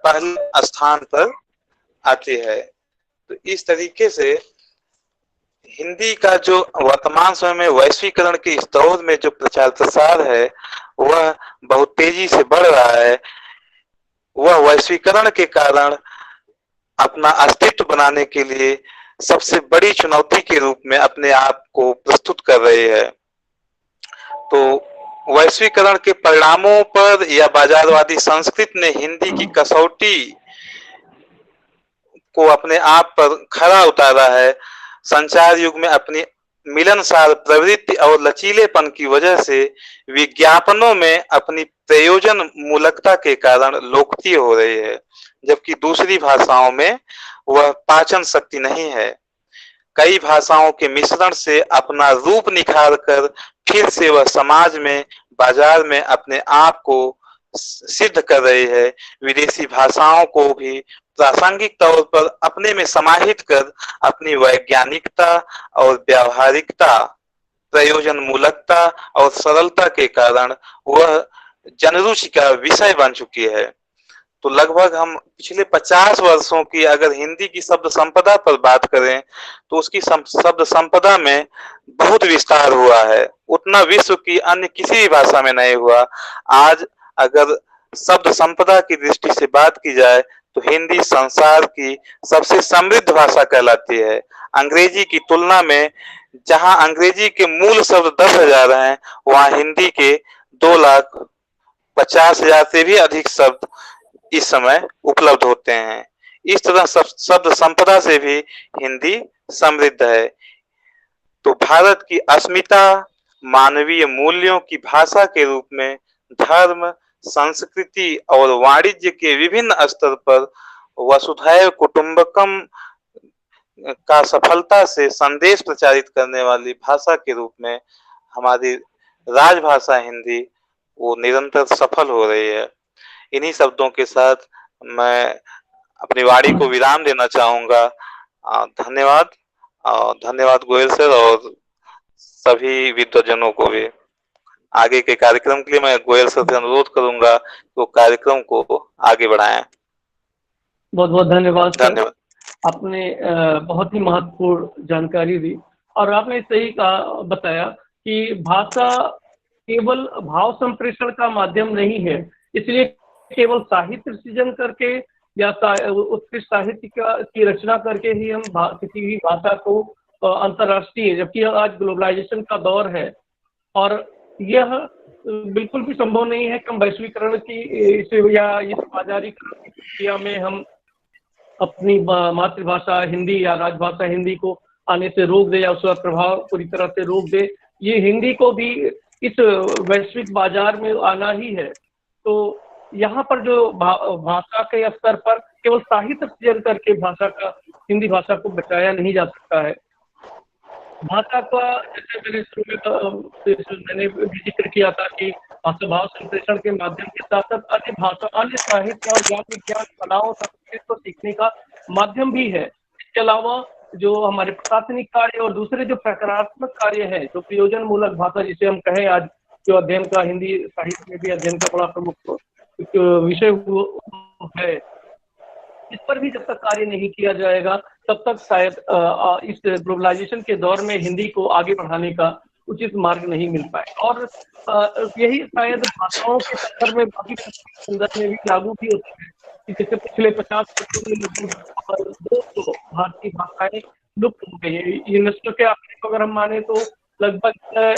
पहले स्थान पर आती है। तो इस तरीके से हिंदी का जो वर्तमान समय में वैश्वीकरण के इस दौर में जो प्रचार प्रसार है वह बहुत तेजी से बढ़ रहा है। वह वैश्वीकरण के कारण अपना अस्तित्व बनाने के लिए सबसे बड़ी चुनौती के रूप में अपने आप को प्रस्तुत कर रही है। तो वैश्वीकरण के परिणामों पर या बाजारवादी संस्कृति ने हिंदी की कसौटी को अपने आप पर खरा उतारा है। संचार युग में अपनी मिलनसार प्रवृत्ति और लचीलेपन की वजह से विज्ञापनों में अपनी प्रयोजन मूलकता के कारण लोकप्रिय हो रही है, जबकि दूसरी भाषाओं में वह पाचन शक्ति नहीं है। कई भाषाओं के मिश्रण से अपना रूप निखार कर फिर से वह समाज में, बाजार में अपने आप को सिद्ध कर रही है। विदेशी भाषाओं को भी प्रासंगिक तौर पर अपने में समाहित कर अपनी वैज्ञानिकता और व्यावहारिकता, प्रयोजन मूलकता और सरलता के कारण वह जनरुचि का विषय बन चुकी है। तो लगभग हम पिछले 50 वर्षों की अगर हिंदी की शब्द संपदा पर बात करें तो उसकी शब्द संपदा में बहुत विस्तार हुआ है, उतना विश्व की अन्य किसी भी भाषा में नहीं हुआ। आज अगर शब्द संपदा की दृष्टि से बात की जाए तो हिंदी संसार की सबसे समृद्ध भाषा कहलाती है। अंग्रेजी की तुलना में जहां अंग्रेजी के मूल शब्द 10,000 हैं, वहां हिंदी के 2,50,000 से भी अधिक शब्द इस समय उपलब्ध होते हैं। इस तरह शब्द संपदा से भी हिंदी समृद्ध है। तो भारत की अस्मिता मानवीय मूल्यों की भाषा के रूप में धर्म, संस्कृति और वाणिज्य के विभिन्न स्तर पर वसुधैव कुटुंबकम का सफलता से संदेश प्रचारित करने वाली भाषा के रूप में हमारी राजभाषा हिंदी वो निरंतर सफल हो रही है। इन्हीं शब्दों के साथ मैं अपनी वाणी को विराम देना चाहूंगा। धन्यवाद। धन्यवाद गोयल सर और सभी विद्वजनों को भी। आगे के कार्यक्रम के लिए मैं गोयल सर से अनुरोध करूंगा तो कार्यक्रम को आगे बढ़ाएं। बहुत बहुत धन्यवाद। धन्यवाद। आपने बहुत ही महत्वपूर्ण जानकारी दी और आपने सही कहा, बताया कि भाषा केवल भाव संप्रेषण का माध्यम नहीं है, इसलिए केवल साहित्य सृजन करके या उत्कृष्ट साहित्य की रचना करके ही हम किसी भी भाषा को अंतर्राष्ट्रीय, जबकि आज ग्लोबलाइजेशन का दौर है और यह बिल्कुल भी संभव नहीं है कि हम वैश्वीकरण की या इस बाजारीकरण की प्रक्रिया में हम अपनी मातृभाषा हिंदी या राजभाषा हिंदी को आने से रोक दे या उसका प्रभाव पूरी तरह से रोक दे। ये हिंदी को भी इस वैश्विक बाजार में आना ही है। तो यहाँ पर जो भाषा के स्तर पर केवल साहित्य सृजन करके भाषा का, हिंदी भाषा को बचाया नहीं जा सकता है। भाषा का जैसे मैंने भी जिक्र किया था कि भाषा भाव संप्रेषण के माध्यम के साथ साथ अन्य भाषा, अन्य साहित्य और ज्ञान विज्ञान कलाओं संस्कृत को सीखने का माध्यम भी है। इसके अलावा जो हमारे प्रशासनिक कार्य और दूसरे जो प्रकारात्मक कार्य है, जो प्रयोजन मूलक भाषा जिसे हम कहें, आज जो अध्ययन का हिंदी साहित्य में भी अध्ययन का बड़ा प्रमुख विषय है, इस पर भी जब तक कार्य नहीं किया जाएगा तब तक शायद इस ग्लोबलाइजेशन के दौर में हिंदी को आगे बढ़ाने का उचित मार्ग नहीं मिल पाए। और यही शायद भाषाओं के संदर्भ में, बाकी संदर्भ में भी लागू भी होता है कि जैसे पिछले 50 वर्षों में लगभग 200 भारतीय भाषाएं लुप्त हो गई है। यूनेस्को के आंकड़े को अगर हम माने तो लगभग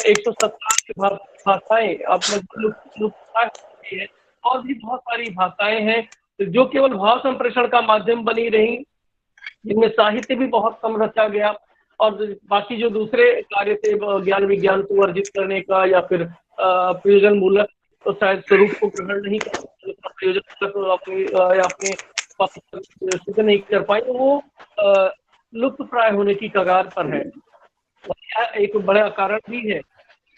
170 भाषाएं अब लगभग लुप्त हो गई है। और भी बहुत सारी भाषाएं हैं जो केवल भाव संप्रेषण का माध्यम बनी रही, जिनमें साहित्य भी बहुत कम रचा गया, और बाकी जो दूसरे कार्य थे ज्ञान विज्ञान को अर्जित करने का या फिर प्रयोजन मूलक, तो शायद स्वरूप को ग्रहण नहीं कर पाए, प्रयोजन मूलक अपने सिद्ध नहीं कर पाए, तो वो लुप्त प्राय होने की कगार पर है। और यह एक बड़ा कारण भी है।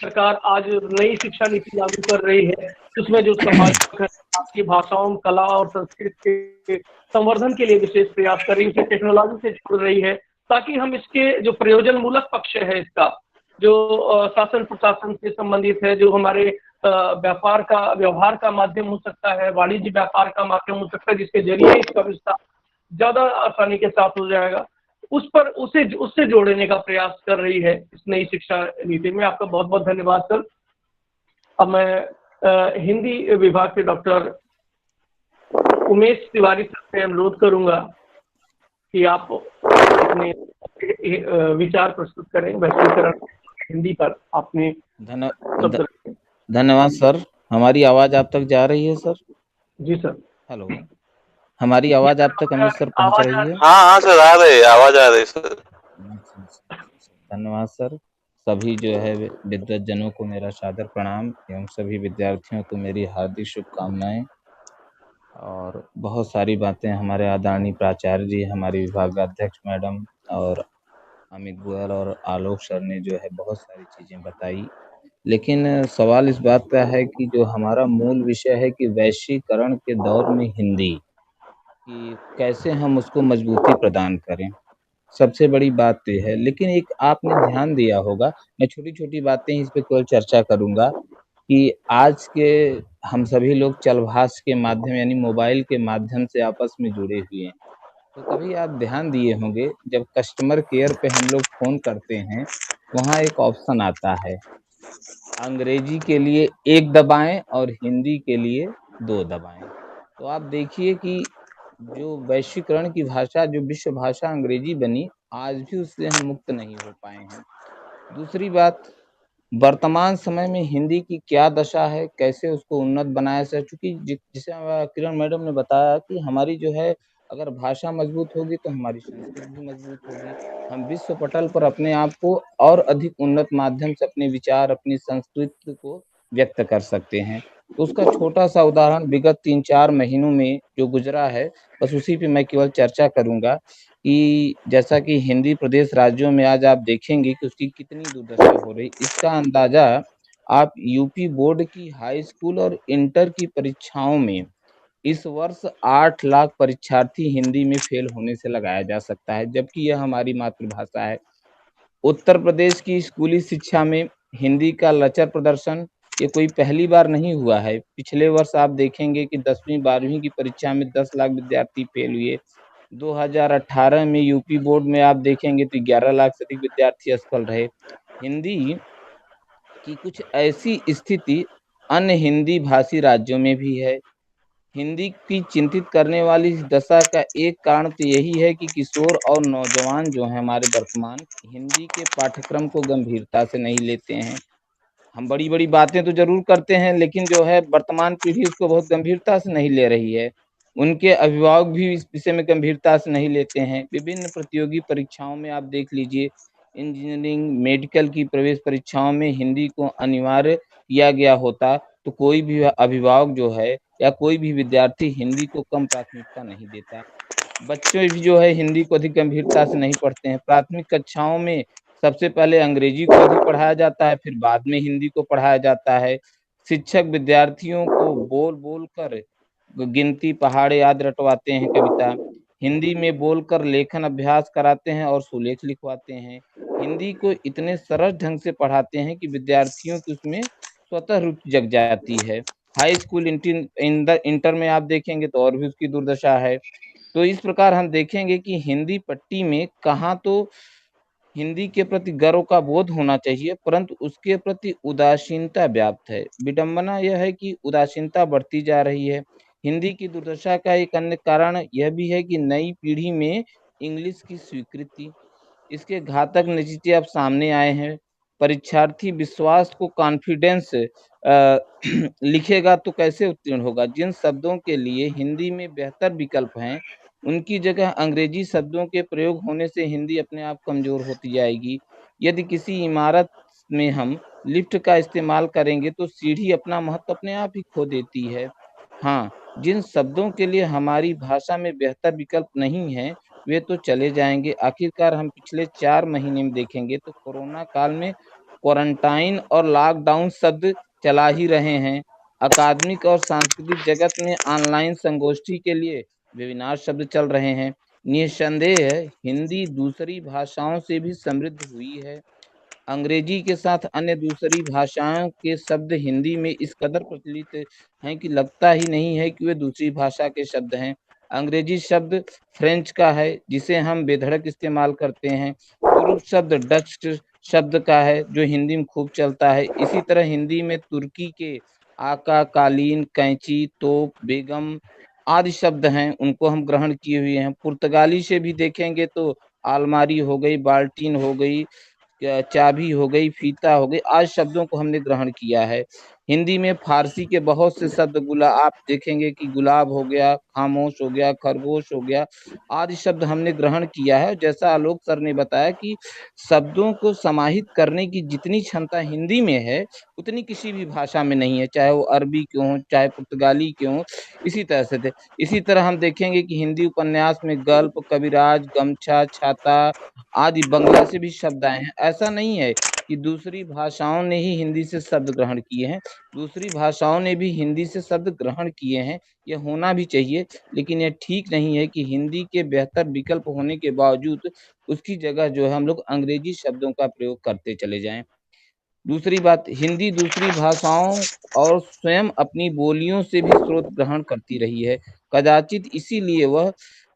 सरकार आज नई शिक्षा नीति लागू कर रही है, उसमें जो समाज की भाषाओं, कला और संस्कृति के संवर्धन के लिए विशेष प्रयास कर रही है, उसे टेक्नोलॉजी से जोड़ रही है, ताकि हम इसके जो प्रयोजन मूलक पक्ष है, इसका जो शासन प्रशासन से संबंधित है, जो हमारे व्यवहार का माध्यम हो सकता है, वाणिज्य व्यापार का माध्यम हो सकता है, जिसके जरिए इसका विस्तार ज्यादा आसानी के साथ हो जाएगा, उस पर उससे जोड़ने का प्रयास कर रही है इस नई शिक्षा नीति में। आपका बहुत बहुत धन्यवाद सर। अब मैं हिंदी विभाग के डॉक्टर उमेश तिवारी सर से अनुरोध करूंगा कि आप अपने विचार प्रस्तुत करें वैश्वीकरण हिंदी पर। आपने धन्यवाद सर। हमारी आवाज आप तक जा रही है सर? जी सर। हेलो, हमारी आवाज आप तक अमित सर पहुंच रही है? हाँ सर, आ रही है, आवाज आ रही सर। धन्यवाद सर। सभी जो है विद्वज्जनों को मेरा सादर प्रणाम एवं सभी विद्यार्थियों को मेरी हार्दिक शुभकामनाएं। और बहुत सारी बातें हमारे आदरणीय प्राचार्य जी, हमारे विभागाध्यक्ष मैडम और अमित गोयल और आलोक सर ने जो है बहुत सारी चीज़ें बताई, लेकिन सवाल इस बात का है कि जो हमारा मूल विषय है कि वैश्वीकरण के दौर में हिंदी कि कैसे हम उसको मजबूती प्रदान करें, सबसे बड़ी बात तो है। लेकिन एक आपने ध्यान दिया होगा, मैं छोटी छोटी बातें इस पे केवल चर्चा करूंगा कि आज के हम सभी लोग चलभाष के माध्यम यानी मोबाइल के माध्यम से आपस में जुड़े हुए हैं। तो कभी आप ध्यान दिए होंगे जब कस्टमर केयर पे हम लोग फोन करते हैं, वहाँ एक ऑप्शन आता है, अंग्रेजी के लिए 1 दबाएं और हिंदी के लिए 2 दबाएं। तो आप देखिए कि जो वैश्वीकरण की भाषा, जो विश्व भाषा अंग्रेजी बनी, आज भी उससे हम मुक्त नहीं हो पाए हैं। दूसरी बात, वर्तमान समय में हिंदी की क्या दशा है, कैसे उसको उन्नत बनाया जाए, चूंकि जिसे किरण मैडम ने बताया कि हमारी जो है अगर भाषा मजबूत होगी तो हमारी संस्कृति भी मजबूत होगी, हम विश्व पटल पर अपने आप को और अधिक उन्नत माध्यम से अपने विचार, अपनी संस्कृति को व्यक्त कर सकते हैं। तो उसका छोटा सा उदाहरण विगत 3-4 महीनों में जो गुजरा है, बस उसी पे मैं केवल चर्चा करूंगा कि जैसा कि हिंदी प्रदेश राज्यों में आज आप देखेंगे कि उसकी कितनी दुर्दशा हो रही। इसका अंदाजा आप यूपी बोर्ड की हाई स्कूल और इंटर की परीक्षाओं में इस वर्ष 8 लाख परीक्षार्थी हिंदी में फेल होने से लगाया जा सकता है, जबकि यह हमारी मातृभाषा है। उत्तर प्रदेश की स्कूली शिक्षा में हिंदी का लचर प्रदर्शन ये कोई पहली बार नहीं हुआ है। पिछले वर्ष आप देखेंगे कि 10वीं 12वीं की परीक्षा में 10 लाख विद्यार्थी फेल हुए। 2018 में यूपी बोर्ड में आप देखेंगे तो 11 लाख से अधिक विद्यार्थी असफल रहे। हिंदी की कुछ ऐसी स्थिति अन्य हिंदी भाषी राज्यों में भी है। हिंदी की चिंतित करने वाली इस दशा का एक कारण तो यही है कि किशोर और नौजवान जो हैं हमारे वर्तमान हिंदी के पाठ्यक्रम को गंभीरता से नहीं लेते हैं। हम बड़ी बड़ी बातें तो जरूर करते हैं, लेकिन जो है वर्तमान पीढ़ी उसको बहुत गंभीरता से नहीं ले रही है। उनके अभिभावक भी इस विषय में गंभीरता से नहीं लेते हैं। विभिन्न प्रतियोगी परीक्षाओं में आप देख लीजिए, इंजीनियरिंग, मेडिकल की प्रवेश परीक्षाओं में हिंदी को अनिवार्य किया गया होता तो कोई भी अभिभावक जो है या कोई भी विद्यार्थी हिंदी को कम प्राथमिकता नहीं देता। बच्चे भी जो है हिंदी को अधिक गंभीरता से नहीं पढ़ते हैं। प्राथमिक कक्षाओं में सबसे पहले अंग्रेजी को अधिक पढ़ाया जाता है, फिर बाद में हिंदी को पढ़ाया जाता है। शिक्षक विद्यार्थियों को बोल बोल कर गिनती पहाड़ याद रटवाते हैं, कविता। हिंदी में बोलकर लेखन अभ्यास कराते हैं और सुलेख लिखवाते हैं। हिंदी को इतने सरल ढंग से पढ़ाते हैं कि विद्यार्थियों की उसमें स्वतः रुचि जग जाती है। हाई स्कूल इंटर में आप देखेंगे तो और भी उसकी दुर्दशा है। तो इस प्रकार हम देखेंगे कि हिंदी पट्टी में कहाँ तो हिंदी के प्रति गर्व का बोध होना चाहिए, परंतु उसके प्रति उदासीनता व्याप्त है। विडंबना यह है कि उदासीनता बढ़ती जा रही है। हिंदी की दुर्दशा का एक अन्य कारण यह भी है कि नई पीढ़ी में इंग्लिश की स्वीकृति, इसके घातक नतीजे अब सामने आए हैं। परीक्षार्थी विश्वास को कॉन्फिडेंस लिखेगा तो कैसे उत्तीर्ण होगा। जिन शब्दों के लिए हिंदी में बेहतर विकल्प हैं, उनकी जगह अंग्रेजी शब्दों के प्रयोग होने से हिंदी अपने आप कमजोर होती जाएगी। यदि किसी इमारत में हम लिफ्ट का इस्तेमाल करेंगे तो सीढ़ी अपना महत्व अपने आप ही खो देती है। हाँ, जिन शब्दों के लिए हमारी भाषा में बेहतर विकल्प नहीं है, वे तो चले जाएंगे। आखिरकार हम पिछले 4 महीने में देखेंगे तो कोरोना काल में क्वारंटाइन और लॉकडाउन शब्द चला ही रहे हैं। अकादमिक और सांस्कृतिक जगत में ऑनलाइन संगोष्ठी के लिए वेबिनार शब्द चल रहे हैं। निस्संदेह हिंदी दूसरी भाषाओं से भी समृद्ध हुई है। अंग्रेजी के साथ अन्य दूसरी भाषाओं के शब्द हिंदी में इस कदर प्रचलित हैं कि लगता ही नहीं है कि वे दूसरी भाषा के शब्द हैं। अंग्रेजी शब्द फ्रेंच का है, जिसे हम बेधड़क इस्तेमाल करते हैं। तुर्क शब्द डच शब्द का है, जो हिंदी में खूब चलता है। इसी तरह हिंदी में तुर्की के आका, कालीन, कैंची, तोप, बेगम आदि शब्द हैं, उनको हम ग्रहण किए हुए हैं। पुर्तगाली से भी देखेंगे तो आलमारी हो गई, बाल्टीन हो गई, चाबी हो गई, फीता हो गई, आज शब्दों को हमने ग्रहण किया है। हिंदी में फारसी के बहुत से शब्द आप देखेंगे कि गुलाब हो गया, खामोश हो गया, खरगोश हो गया, आदि शब्द हमने ग्रहण किया है। जैसा आलोक सर ने बताया कि शब्दों को समाहित करने की जितनी क्षमता हिंदी में है, उतनी किसी भी भाषा में नहीं है, चाहे वो अरबी के हों, चाहे पुर्तगाली के हों। इसी तरह हम देखेंगे कि हिंदी उपन्यास में गल्प, कविराज, गमछा, छाता आदि बंगला से भी शब्द आए हैं। ऐसा नहीं है कि दूसरी भाषाओं ने ही हिंदी से शब्द ग्रहण किए हैं, दूसरी भाषाओं ने भी हिंदी से शब्द ग्रहण किए हैं। यह होना भी चाहिए, लेकिन यह ठीक नहीं है कि हिंदी के बेहतर विकल्प होने के बावजूद उसकी जगह जो है हम लोग अंग्रेजी शब्दों का प्रयोग करते चले जाएं। दूसरी बात, हिंदी दूसरी भाषाओं और स्वयं अपनी बोलियों से भी स्रोत ग्रहण करती रही है। कदाचित इसीलिए वह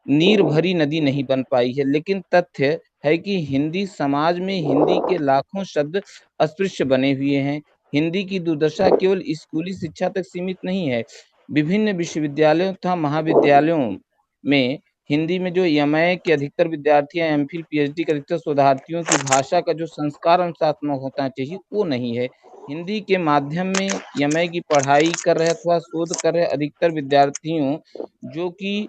नीर भरी नदी नहीं बन पाई है, लेकिन तथ्य है कि हिंदी समाज में हिंदी के लाखों शब्द अस्पृश्य बने हुए हैं। हिंदी की दुर्दशा केवल स्कूली शिक्षा तक सीमित नहीं है। विभिन्न विश्वविद्यालयों तथा महाविद्यालयों में हिंदी में जो एमए के अधिकतर विद्यार्थी हैं, एमफिल पीएचडी के अधिकतर शोधार्थियों की भाषा का जो संस्कार अनुशात्मक होना चाहिए, वो नहीं है। हिंदी के माध्यम में एमए की पढ़ाई कर रहे अथवा शोध कर रहे अधिकतर विद्यार्थियों, जो कि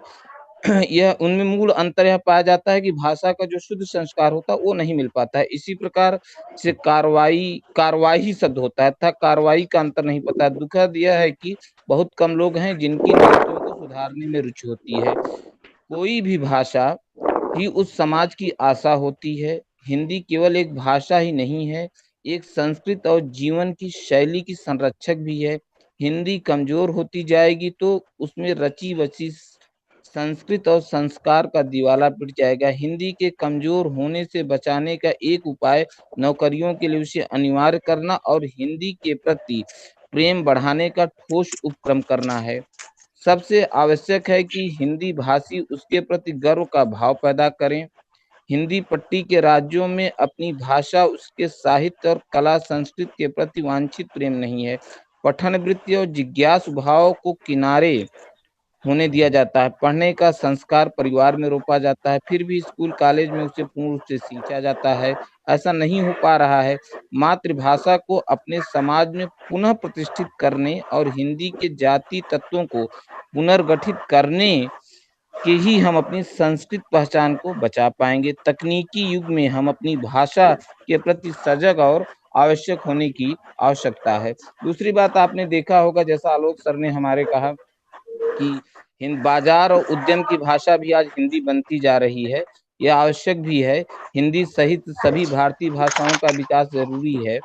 यह उनमें मूल अंतर यह पाया जाता है कि भाषा का जो शुद्ध संस्कार होता है वो नहीं मिल पाता है। इसी प्रकार से कार्रवाई शब्द होता है तथा कार्रवाई का अंतर नहीं पता है। दुखद यह है कि बहुत कम लोग हैं जिनकी नीतियों को सुधारने में रुचि होती है। कोई भी भाषा ही उस समाज की आशा होती है। हिंदी केवल एक भाषा ही नहीं है, एक संस्कृत और जीवन की शैली की संरक्षक भी है। हिंदी कमजोर होती जाएगी तो उसमें रची बची संस्कृत और संस्कार का दिवाला पिट जाएगा। हिंदी के कमजोर होने से बचाने का एक उपाय नौकरियों के लिए उसे अनिवार्य करना और हिंदी के प्रति प्रेम बढ़ाने का ठोस उपक्रम करना है। सबसे आवश्यक है कि हिंदी भाषी उसके प्रति गर्व का भाव पैदा करें। हिंदी पट्टी के राज्यों में अपनी भाषा, उसके साहित्य और कला संस्कृति के प्रति वांछित प्रेम नहीं है। पठन वृत्ति और जिज्ञासु भाव को किनारे होने दिया जाता है। पढ़ने का संस्कार परिवार में रोपा जाता है, फिर भी स्कूल कॉलेज में उसे पूर्ण रूप से सींचा जाता है। ऐसा नहीं हो पा रहा है। मातृभाषा को अपने समाज में पुनः प्रतिष्ठित करने और हिंदी के जाति तत्वों को पुनर्गठित करने के ही हम अपनी संस्कृत पहचान को बचा पाएंगे। तकनीकी युग में हम अपनी भाषा के प्रति सजग और आवश्यक होने की आवश्यकता है। दूसरी बात आपने देखा होगा, जैसा आलोक सर ने हमारे कहा कि बाजार और उद्यम की भाषा भी आज हिंदी बनती जा रही है। यह आवश्यक भी है। हिंदी सहित सभी भारतीय भाषाओं का विकास जरूरी है।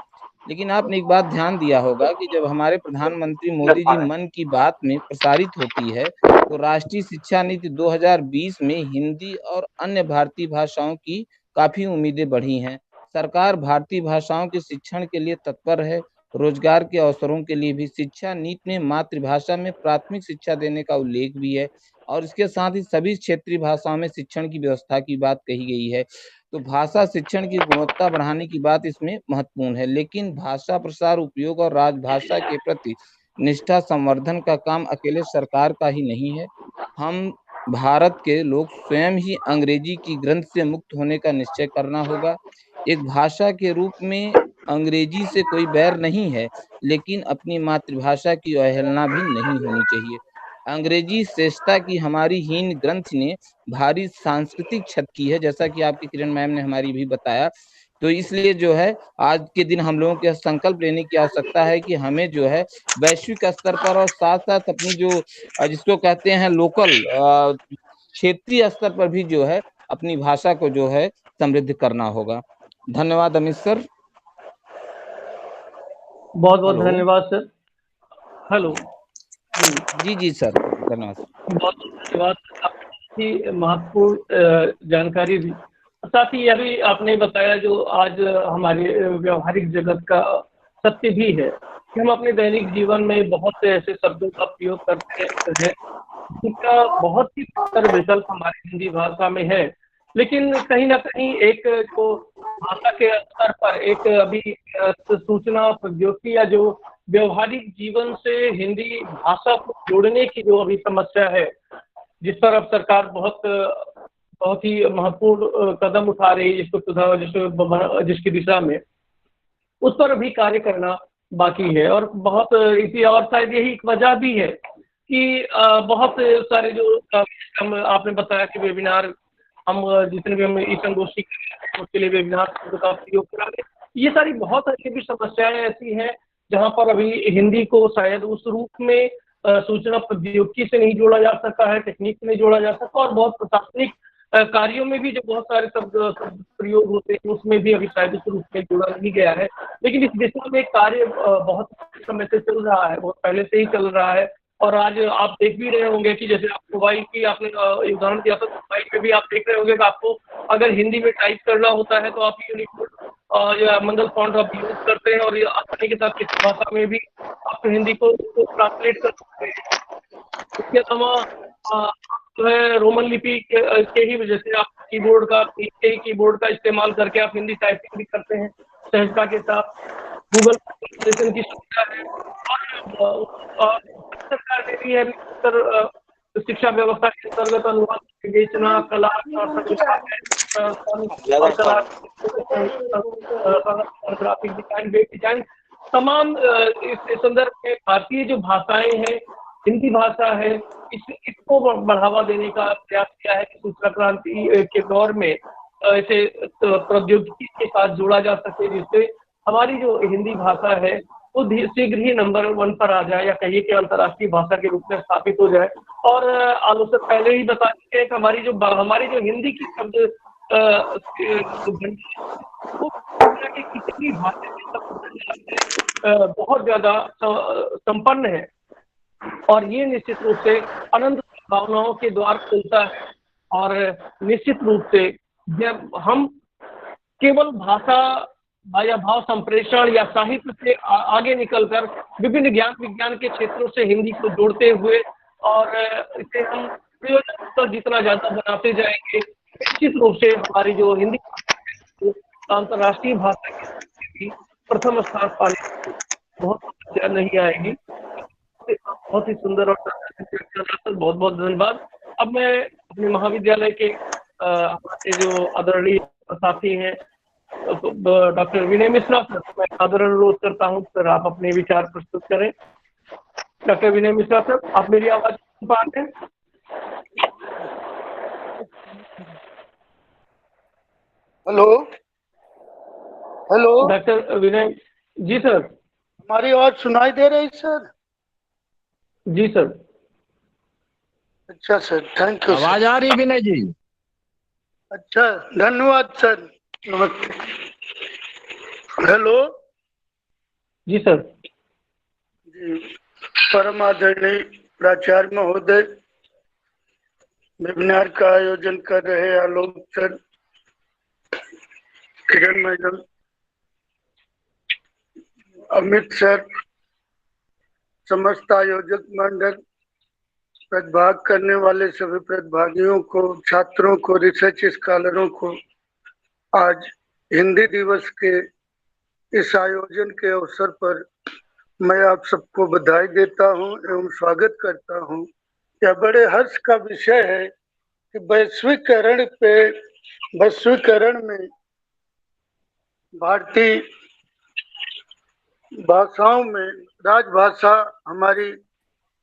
लेकिन आपने एक बात ध्यान दिया होगा कि जब हमारे प्रधानमंत्री मोदी जी मन की बात में प्रसारित होती है तो राष्ट्रीय शिक्षा नीति 2020 में हिंदी और अन्य भारतीय भाषाओं की काफी उम्मीदें बढ़ी हैं। सरकार भारतीय भाषाओं के शिक्षण के लिए तत्पर है। रोजगार के अवसरों के लिए भी शिक्षा नीति में मातृभाषा में प्राथमिक शिक्षा देने का उल्लेख भी है और इसके साथ ही सभी क्षेत्रीय भाषाओं में शिक्षण की व्यवस्था की बात कही गई है। तो भाषा शिक्षण की गुणवत्ता बढ़ाने की बात इसमें महत्वपूर्ण है, लेकिन भाषा प्रसार, उपयोग और राजभाषा के प्रति निष्ठा संवर्धन का काम अकेले सरकार का ही नहीं है। हम भारत के लोग स्वयं ही अंग्रेजी की ग्रंथ से मुक्त होने का निश्चय करना होगा। एक भाषा के रूप में अंग्रेजी से कोई बैर नहीं है, लेकिन अपनी मातृभाषा की अवहेलना भी नहीं होनी चाहिए। अंग्रेजी श्रेष्ठता की हमारी हीन ग्रंथ ने भारी सांस्कृतिक क्षति की है, जैसा कि आपकी किरण मैम ने हमारी भी बताया। तो इसलिए जो है आज के दिन हम लोगों के संकल्प लेने की आवश्यकता है कि हमें जो है वैश्विक स्तर पर और साथ साथ अपनी जो जिसको कहते हैं लोकल क्षेत्रीय स्तर पर भी जो है अपनी भाषा को जो है समृद्ध करना होगा। धन्यवाद अमित सर। बहुत बहुत धन्यवाद सर। हेलो जी सर, धन्यवाद। बहुत धन्यवाद, आपकी महत्वपूर्ण जानकारी दी। साथ ही यह भी आपने बताया जो आज हमारे व्यवहारिक जगत का सत्य भी है कि हम अपने दैनिक जीवन में बहुत से ऐसे शब्दों का प्रयोग करते हैं जिनका बहुत ही बेहतर विकल्प हमारी हिंदी भाषा में है, लेकिन कहीं ना कहीं एक जो भाषा के स्तर पर एक अभी सूचना प्रौद्योगिकी या जो व्यवहारिक जीवन से हिंदी भाषा को जोड़ने की जो अभी समस्या है, जिस पर अब सरकार बहुत ही महत्वपूर्ण कदम उठा रही है जिसकी दिशा में, उस पर भी कार्य करना बाकी है। और बहुत इसी और शायद यही एक वजह भी है कि बहुत सारे जो हम आपने बताया कि वेबिनार हम जितने भी हम ई संगोष्ठी उसके लिए वेबिनार का उपयोग करा रहे, ये सारी बहुत ऐसी भी समस्याएं ऐसी हैं जहाँ पर अभी हिंदी को शायद उस रूप में सूचना प्रौद्योगिकी से नहीं जोड़ा जा सका है, तकनीक से नहीं जोड़ा जा सका, और बहुत प्रशासनिक कार्यों में भी जो बहुत सारे शब्द प्रयोग होते हैं उसमें भी अभी शायद उस रूप में जोड़ा नहीं गया है। लेकिन इस दिशा में कार्य बहुत समय से चल रहा है, बहुत पहले से ही चल रहा है। और आज आप देख भी रहे होंगे कि जैसे आप मोबाइल की आपने उदाहरण दिया था, मोबाइल में भी आप देख रहे होंगे कि आपको अगर हिंदी में टाइप करना होता है तो आप यूनिकोड या मंगल फॉन्ट आप यूज करते हैं और आसानी के साथ किसी भाषा में भी आप हिंदी को ट्रांसलेट कर सकते हैं। इसके अलावा जो है रोमन लिपि के ही वजह से आप कीबोर्ड का इस्तेमाल करके आप हिंदी टाइपिंग भी करते हैं सहजता के साथ। गूगल ट्रांसलेशन की सुविधा है और सरकार ने भी है शिक्षा व्यवस्था के अंतर्गत अनुवाद विवेचना कला ग्राफिक डिजाइन, वेब डिजाइन, तमाम इस संदर्भ में भारतीय जो भाषाएं हैं, हिंदी भाषा है, इसको बढ़ावा देने का प्रयास किया है कि सूचना क्रांति के दौर में ऐसे प्रौद्योगिकी के साथ जोड़ा जा सके जिससे हमारी जो हिंदी भाषा है वो शीघ्र ही नंबर 1 पर आ जाए, या कहिए कि अंतर्राष्ट्रीय भाषा के रूप में स्थापित हो जाए। और आलोचक पहले ही बता चुके हैं कि हमारी जो हिंदी की शब्द कितनी भाषा बहुत ज्यादा संपन्न है, और ये निश्चित रूप से अनंत भावनाओं के द्वार खोलता है। और निश्चित रूप से जब हम केवल भाषा या भाव संप्रेषण या साहित्य से आगे निकलकर विभिन्न ज्ञान विज्ञान के क्षेत्रों से हिंदी को जोड़ते हुए और इसे हम प्रयोजन जितना ज्यादा बनाते जाएंगे, निश्चित रूप से हमारी जो हिंदी अंतर्राष्ट्रीय भाषा की प्रथम स्थान पाने बहुत समस्या नहीं आएगी। बहुत ही सुंदर और बहुत बहुत धन्यवाद। अब मैं अपने महाविद्यालय के हमारे जो आदरणीय साथी हैं डॉक्टर विनय मिश्रा सर, मैं आदर अनुरोध करता हूं सर आप अपने विचार प्रस्तुत करें। डॉक्टर विनय मिश्रा सर, आप मेरी आवाज सुन पा रहे हैं? हेलो हेलो डॉक्टर विनय जी सर, हमारी आवाज सुनाई दे रही सर? जी सर। अच्छा सर, थैंक यू। आवाज आ रही विनय जी? अच्छा, धन्यवाद सर, नमस्ते। हेलो जी सर। जी, परम आदरणीय प्राचार्य महोदय, वेबिनार का आयोजन कर रहे आलोक सर, किरण मैडम, अमित सर, समस्त आयोजक मंडल, प्रतिभाग करने वाले सभी प्रतिभागियों को, छात्रों को, रिसर्च स्कॉलरों को आज हिंदी दिवस के इस आयोजन के अवसर पर मैं आप सबको बधाई देता हूं एवं स्वागत करता हूं। यह बड़े हर्ष का विषय है कि वैश्वीकरण में भारतीय भाषाओं में राजभाषा हमारी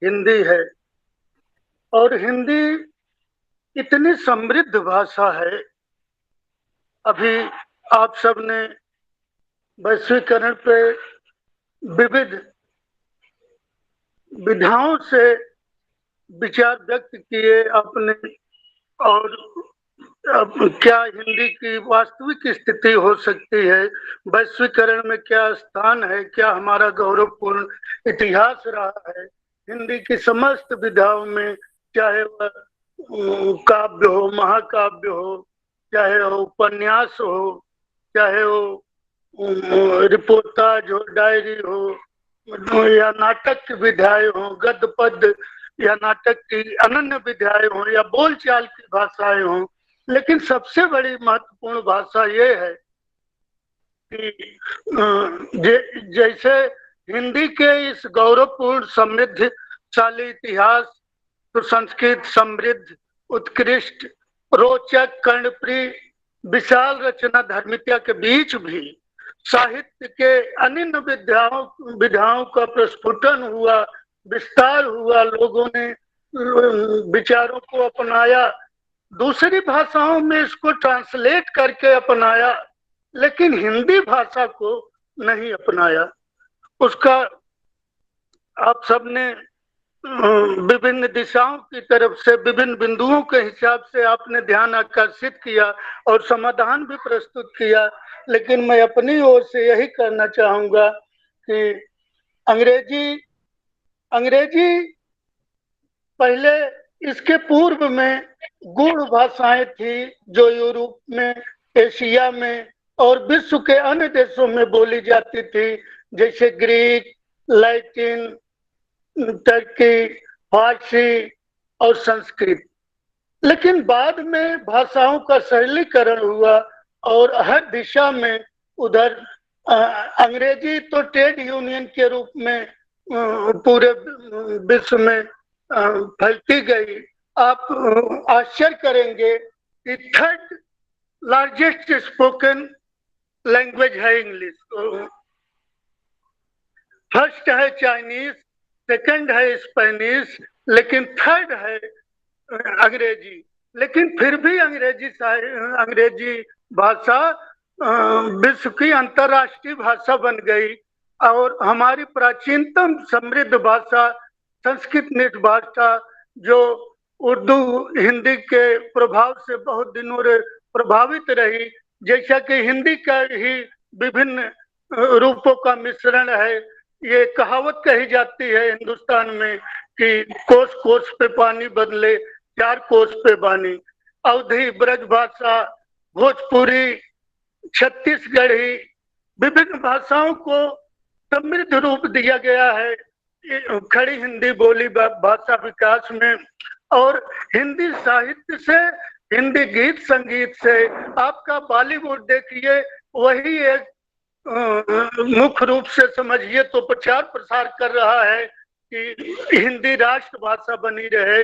हिंदी है और हिंदी इतनी समृद्ध भाषा है। अभी आप सबने वैश्वीकरण पे विविध विधाओं से विचार व्यक्त किए अपने, और अब क्या हिंदी की वास्तविक स्थिति हो सकती है, वैश्वीकरण में क्या स्थान है, क्या हमारा गौरवपूर्ण इतिहास रहा है हिंदी की समस्त विधाओं में, चाहे वह काव्य हो, महाकाव्य हो, चाहे वो उपन्यास हो, चाहे वो रिपोर्टाज हो, डायरी हो, या नाटक की विधाएं हो, गद्य पद्य या नाटक की अनन्य विधाएं हो, या बोलचाल की भाषाएं हो, लेकिन सबसे बड़ी महत्वपूर्ण भाषा ये है कि जैसे हिंदी के इस गौरवपूर्ण समृद्धशाली इतिहास, तो संस्कृत समृद्ध, उत्कृष्ट, रोचक, कर्णप्रिय, विशाल रचना धर्मिता के बीच भी साहित्य के अनन्य विधाओं का प्रस्फुटन हुआ, विस्तार हुआ, लोगों ने विचारों को अपनाया, दूसरी भाषाओं में इसको ट्रांसलेट करके अपनाया, लेकिन हिंदी भाषा को नहीं अपनाया। उसका आप सबने विभिन्न दिशाओं की तरफ से, विभिन्न बिंदुओं के हिसाब से आपने ध्यान आकर्षित किया और समाधान भी प्रस्तुत किया, लेकिन मैं अपनी ओर से यही करना चाहूंगा कि अंग्रेजी पहले, इसके पूर्व में गूढ़ भाषाएं थी जो यूरोप में, एशिया में और विश्व के अन्य देशों में बोली जाती थी, जैसे ग्रीक, लैटिन, टर्की, फारसी और संस्कृत। लेकिन बाद में भाषाओं का सरलीकरण हुआ और हर दिशा में उधर अंग्रेजी तो ट्रेड यूनियन के रूप में पूरे विश्व में फैलती गई। आप आश्चर्य करेंगे कि थर्ड लार्जेस्ट स्पोकन लैंग्वेज है इंग्लिश, फर्स्ट है चाइनीज, सेकंड है स्पेनिश, लेकिन थर्ड है अंग्रेजी। लेकिन फिर भी अंग्रेजी भाषा विश्व की अंतर्राष्ट्रीय भाषा बन गई और हमारी प्राचीनतम समृद्ध भाषा संस्कृत निज भाषा, जो उर्दू हिंदी के प्रभाव से बहुत दिनों से प्रभावित रही, जैसा कि हिंदी का ही विभिन्न रूपों का मिश्रण है। ये कहावत कही जाती है हिंदुस्तान में कि कोस कोस पे पानी बदले, चार कोस पे बानी। अवधी, ब्रजभाषा, भोजपुरी, छत्तीसगढ़ी, विभिन्न भाषाओं को समृद्ध रूप दिया गया है खड़ी हिंदी बोली भाषा विकास में। और हिंदी साहित्य से, हिंदी गीत संगीत से, आपका बॉलीवुड देखिए, वही एक मुख्य रूप से समझिए तो प्रचार प्रसार कर रहा है कि हिंदी राष्ट्रभाषा बनी रहे।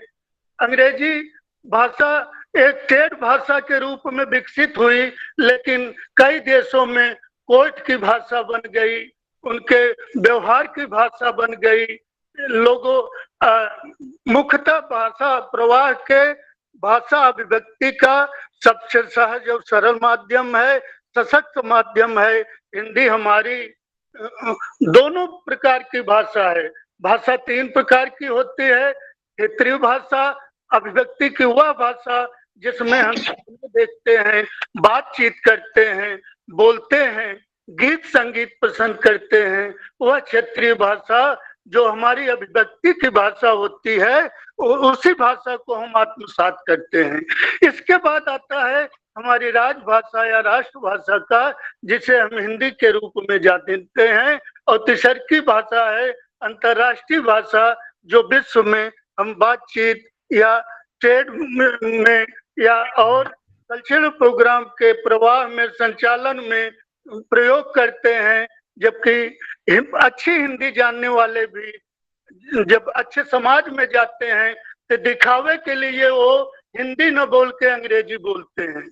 अंग्रेजी भाषा एक ट्रेड भाषा के रूप में विकसित हुई, लेकिन कई देशों में कोर्ट की भाषा बन गई, उनके व्यवहार की भाषा बन गई। लोगों मुख्यतः भाषा प्रवाह के, भाषा अभिव्यक्ति का सबसे सहज और सरल माध्यम है, सशक्त माध्यम है। हिंदी हमारी दोनों प्रकार की भाषा है। भाषा तीन प्रकार की होती है। क्षेत्रीय भाषा, अभिव्यक्ति की वह भाषा जिसमें हम देखते हैं, बातचीत करते हैं, बोलते हैं, गीत संगीत पसंद करते हैं, वह क्षेत्रीय भाषा जो हमारी अभिव्यक्ति की भाषा होती है उसी भाषा को हम आत्मसात करते हैं। इसके बाद आता है हमारी राजभाषा या राष्ट्रभाषा का, जिसे हम हिंदी के रूप में जानते हैं, और तीसरी भाषा है अंतर्राष्ट्रीय भाषा, जो विश्व में हम बातचीत या ट्रेड में या और कल्चरल प्रोग्राम के प्रवाह में संचालन में प्रयोग करते हैं। जबकि अच्छी हिंदी जानने वाले भी जब अच्छे समाज में जाते हैं तो दिखावे के लिए वो हिंदी न बोल के अंग्रेजी बोलते हैं,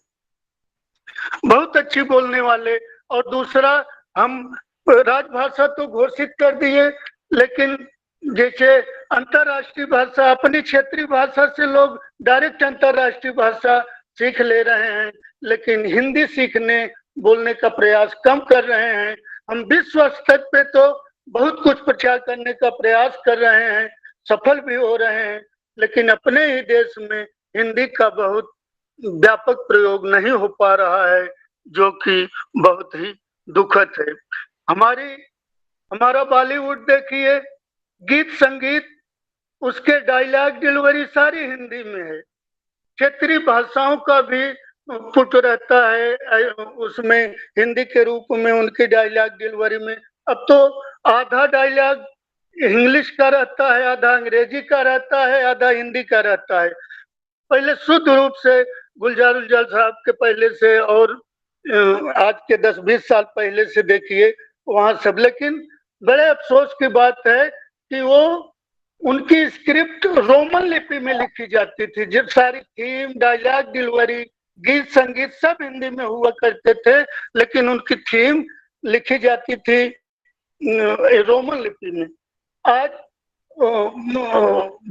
बहुत अच्छी बोलने वाले। और दूसरा, हम राजभाषा तो घोषित कर दिए, लेकिन जैसे अंतर्राष्ट्रीय भाषा, अपनी क्षेत्रीय भाषा से लोग डायरेक्ट अंतर्राष्ट्रीय भाषा सीख ले रहे हैं, लेकिन हिंदी सीखने बोलने का प्रयास कम कर रहे हैं। हम विश्व स्तर पे तो बहुत कुछ प्रचार करने का प्रयास कर रहे हैं, सफल भी हो रहे हैं, लेकिन अपने ही देश में हिंदी का बहुत व्यापक प्रयोग नहीं हो पा रहा है, जो कि बहुत ही दुखद है। हमारा बॉलीवुड देखिए, गीत संगीत, उसके डायलॉग डिलीवरी सारी हिंदी में है। क्षेत्रीय भाषाओं का भी पुट रहता है उसमें हिंदी के रूप में, उनकी डायलॉग डिलीवरी में। अब तो आधा डायलॉग इंग्लिश का रहता है, आधा अंग्रेजी का रहता है, आधा हिंदी का रहता है। पहले शुद्ध रूप से गुलजार उज्जवल साहब के पहले से और आज के 10-20 साल पहले से देखिए वहां सब, लेकिन बड़े अफसोस की बात है कि वो उनकी स्क्रिप्ट रोमन लिपि में लिखी जाती थी। जब सारी थीम, डायलॉग डिलीवरी, गीत संगीत सब हिंदी में हुआ करते थे, लेकिन उनकी थीम लिखी जाती थी रोमन लिपि में। आज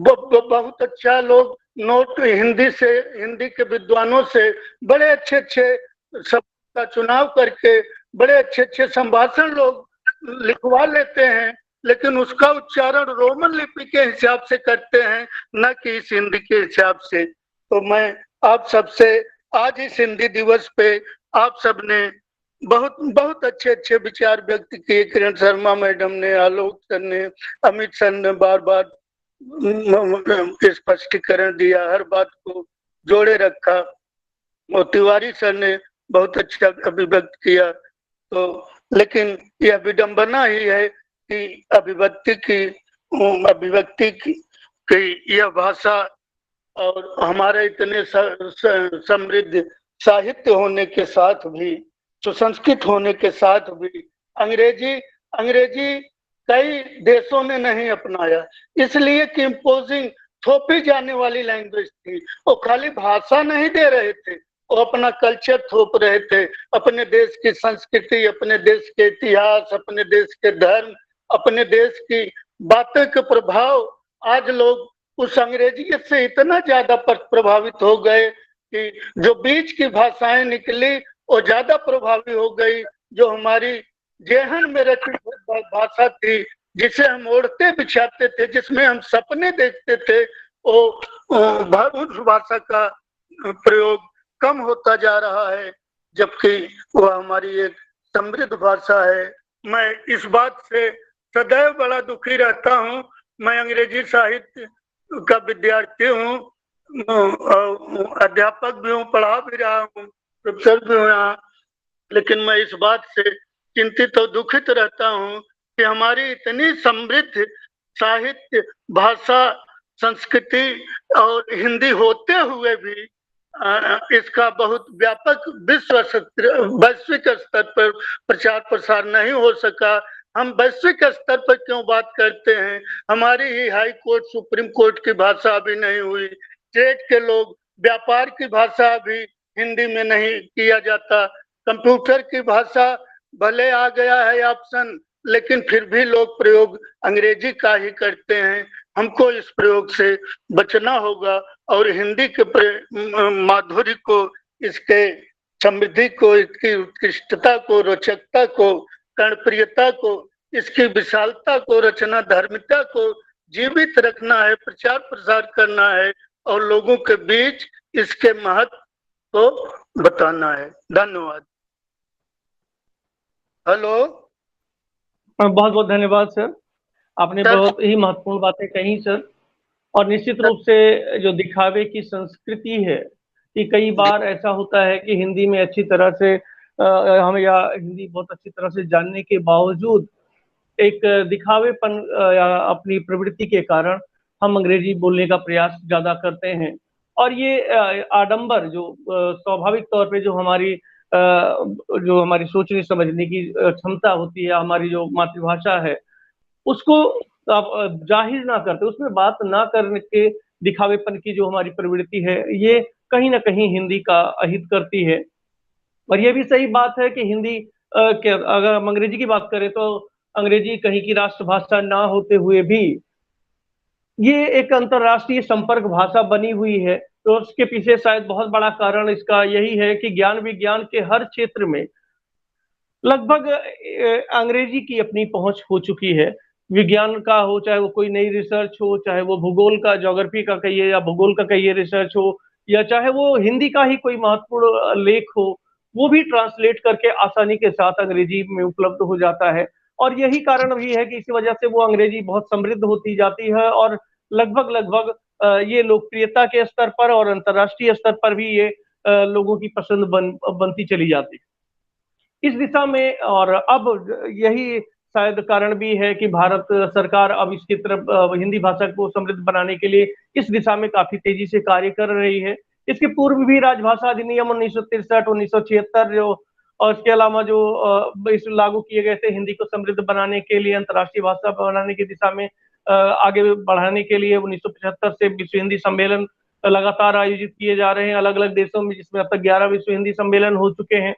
बहुत अच्छा लोग नोट हिंदी के विद्वानों से बड़े अच्छे शब्द का चुनाव करके बड़े अच्छे संभाषण लोग लिखवा लेते हैं, लेकिन उसका उच्चारण रोमन लिपि के हिसाब से करते हैं, न कि इस हिंदी के हिसाब से। तो मैं आप सबसे आज इस हिंदी दिवस पे आप सबने बहुत अच्छे विचार व्यक्त किए। किरण शर्मा मैडम ने, आलोक सर ने, अमित सर ने बार स्पष्टीकरण दिया, हर बात को जोड़े रखा, और तिवारी सर ने बहुत अच्छा अभिव्यक्त किया। तो लेकिन यह विडंबना ही है कि अभिव्यक्ति की यह भाषा और हमारे इतने समृद्ध साहित्य होने के साथ भी, सुसंस्कृत होने के साथ भी अंग्रेजी कई देशों ने नहीं अपनाया, इसलिए कि इम्पोजिंग, थोपी जाने वाली लैंग्वेज थी। वो खाली भाषा नहीं दे रहे थे, वो अपना कल्चर थोप रहे थे, अपने देश की संस्कृति, अपने देश के इतिहास, अपने देश के धर्म, अपने देश की बातों के प्रभाव। आज लोग उस अंग्रेजी से इतना ज्यादा प्रभावित हो गए कि जो बीच की भाषाएं निकली वो ज्यादा प्रभावी हो गई। जो हमारी जेहन में रचित भाषा थी, जिसे हम ओढ़ते बिछाते थे, जिसमें हम सपने देखते थे, उस भाषा का प्रयोग कम होता जा रहा है, जबकि वह हमारी एक समृद्ध भाषा है। मैं इस बात से सदैव बड़ा दुखी रहता हूँ। मैं अंग्रेजी साहित्य का विद्यार्थी हूँ, अध्यापक भी हूँ, पढ़ा भी रहा हूँ, प्रोफेसर भी हूँ यहाँ, लेकिन मैं इस बात से चिंतित और दुखित रहता हूँ कि हमारी इतनी समृद्ध साहित्य, भाषा, संस्कृति और हिंदी होते हुए भी इसका बहुत व्यापक वैश्विक स्तर पर प्रचार प्रसार नहीं हो सका। हम वैश्विक स्तर पर क्यों बात करते हैं? हमारी ही हाई कोर्ट, सुप्रीम कोर्ट की भाषा अभी नहीं हुई, ट्रेड के लोग, व्यापार की भाषा अभी हिंदी में नहीं किया जाता, कंप्यूटर की भाषा भले आ गया है ऑप्शन, लेकिन फिर भी लोग प्रयोग अंग्रेजी का ही करते हैं। हमको इस प्रयोग से बचना होगा और हिंदी के माधुर्य को, इसके समृद्धि को, इसकी उत्कृष्टता को, रोचकता को, कर्णप्रियता को, इसकी विशालता को, रचना धर्मिता को जीवित रखना है, प्रचार प्रसार करना है और लोगों के बीच इसके महत्व को बताना है। धन्यवाद। हेलो बहुत बहुत धन्यवाद सर, आपने सर। बहुत ही महत्वपूर्ण बातें कही सर। और निश्चित रूप से जो दिखावे की संस्कृति है कि कई बार ऐसा होता है कि हिंदी में अच्छी तरह से हम या हिंदी बहुत अच्छी तरह से जानने के बावजूद एक दिखावेपन या अपनी प्रवृत्ति के कारण हम अंग्रेजी बोलने का प्रयास ज्यादा करते हैं। और ये आडंबर जो स्वाभाविक तौर पे जो हमारी सोचने समझने की क्षमता होती है, हमारी जो मातृभाषा है, उसको आप जाहिर ना करते, उसमें बात ना करने के दिखावेपन की जो हमारी प्रवृत्ति है, ये कहीं ना कहीं हिंदी का अहित करती है। और ये भी सही बात है कि हिंदी अगर हम अंग्रेजी की बात करें तो अंग्रेजी कहीं की राष्ट्रभाषा ना होते हुए भी ये एक अंतरराष्ट्रीय संपर्क भाषा बनी हुई है। तो उसके पीछे शायद बहुत बड़ा कारण इसका यही है कि ज्ञान विज्ञान के हर क्षेत्र में लगभग अंग्रेजी की अपनी पहुंच हो चुकी है। विज्ञान का हो, चाहे वो कोई नई रिसर्च हो, चाहे वो भूगोल का, ज्योग्राफी का कहिए या भूगोल का कहिए रिसर्च हो, या चाहे वो हिंदी का ही कोई महत्वपूर्ण लेख हो, वो भी ट्रांसलेट करके आसानी के साथ अंग्रेजी में उपलब्ध हो जाता है। और यही कारण भी है कि इसी वजह से वो अंग्रेजी बहुत समृद्ध होती जाती है और लगभग लगभग ये लोकप्रियता के स्तर पर और अंतर्राष्ट्रीय स्तर पर भी ये लोगों की पसंद बनती चली जाती है इस दिशा में। और अब यही शायद कारण भी है कि भारत सरकार अब इसकी तरफ हिंदी भाषा को समृद्ध बनाने के लिए इस दिशा में काफी तेजी से कार्य कर रही है। इसके पूर्व भी राजभाषा अधिनियम 1963 1976 जो, और इसके अलावा जो इस लागू किए गए थे हिंदी को समृद्ध बनाने के लिए, अंतर्राष्ट्रीय भाषा बनाने की दिशा में आगे बढ़ाने के लिए 1975 से विश्व हिंदी सम्मेलन लगातार आयोजित किए जा रहे हैं अलग अलग देशों में, जिसमें अब तक 11 विश्व हिंदी सम्मेलन हो चुके हैं।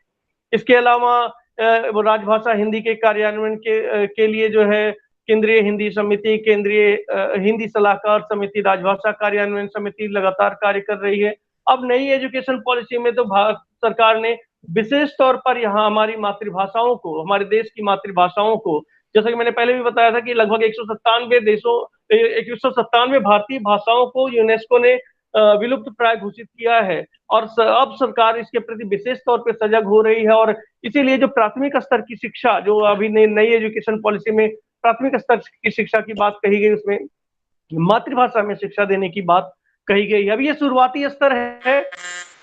इसके अलावा राजभाषा हिंदी के कार्यान्वयन के लिए जो है केंद्रीय हिंदी समिति, केंद्रीय हिंदी सलाहकार समिति, राजभाषा कार्यान्वयन समिति लगातार कार्य कर रही है। अब नई एजुकेशन पॉलिसी में तो भारत सरकार ने विशेष तौर पर यहाँ हमारी मातृभाषाओं को, हमारे देश की मातृभाषाओं को, जैसा कि मैंने पहले भी बताया था कि लगभग 197 भारतीय भाषाओं को यूनेस्को ने विलुप्त प्राय घोषित किया है। और अब सरकार इसके प्रति विशेष तौर पर सजग हो रही है। और इसीलिए जो प्राथमिक स्तर की शिक्षा, जो अभी नई एजुकेशन पॉलिसी में प्राथमिक स्तर की शिक्षा की बात कही गई, उसमें मातृभाषा में शिक्षा देने की बात कही गई है। अब ये शुरुआती स्तर है।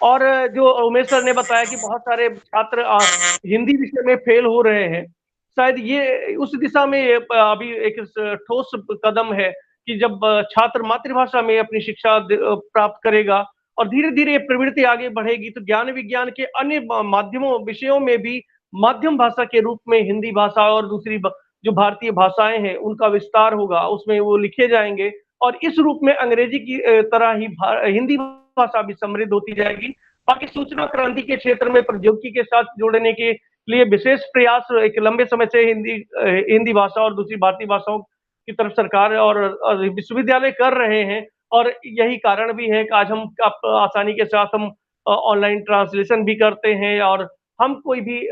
और जो उमेश सर ने बताया कि बहुत सारे छात्र हिंदी विषय में फेल हो रहे हैं, शायद ये उस दिशा में अभी एक ठोस कदम है कि जब छात्र मातृभाषा में अपनी शिक्षा प्राप्त करेगा और धीरे धीरे ये प्रवृत्ति आगे बढ़ेगी, तो ज्ञान विज्ञान के अन्य माध्यमों विषयों में भी माध्यम भाषा के रूप में हिंदी भाषा और दूसरी जो भारतीय भाषाएं हैं उनका विस्तार होगा, उसमें वो लिखे जाएंगे। और इस रूप में अंग्रेजी की तरह ही हिंदी भाषा भी समृद्ध होती जाएगी। बाकी सूचना क्रांति के क्षेत्र में प्रौद्योगिकी के साथ जोड़ने के लिए विशेष प्रयास एक लंबे समय से हिंदी भाषा और दूसरी भारतीय भाषाओं की तरफ सरकार और विश्वविद्यालय कर रहे हैं। और यही कारण भी है कि आज हम आसानी के साथ हम ऑनलाइन ट्रांसलेशन भी करते हैं और हम कोई भी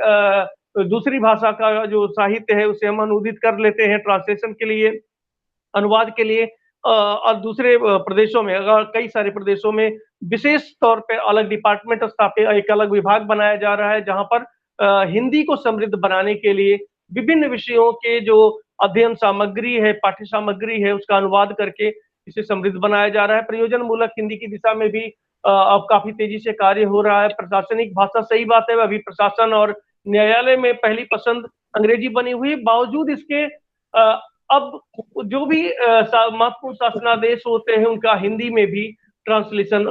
दूसरी भाषा का जो साहित्य है उसे हम अनुदित कर लेते हैं ट्रांसलेशन के लिए, अनुवाद के लिए। और दूसरे प्रदेशों में, अगर कई सारे प्रदेशों में विशेष तौर पे अलग डिपार्टमेंट स्थापित, एक अलग विभाग बनाया जा रहा है जहां पर हिंदी को समृद्ध बनाने के लिए विभिन्न विषयों के जो अध्ययन सामग्री है, पाठ्य सामग्री है, उसका अनुवाद करके इसे समृद्ध बनाया जा रहा है। प्रयोजन मूलक हिंदी की दिशा में भी अब काफी तेजी से कार्य हो रहा है। प्रशासनिक भाषा, सही बात है, अभी प्रशासन और न्यायालय में पहली पसंद अंग्रेजी बनी हुई, बावजूद इसके अब जो भी महत्वपूर्ण शासनादेश होते हैं उनका हिंदी में भी ट्रांसलेशन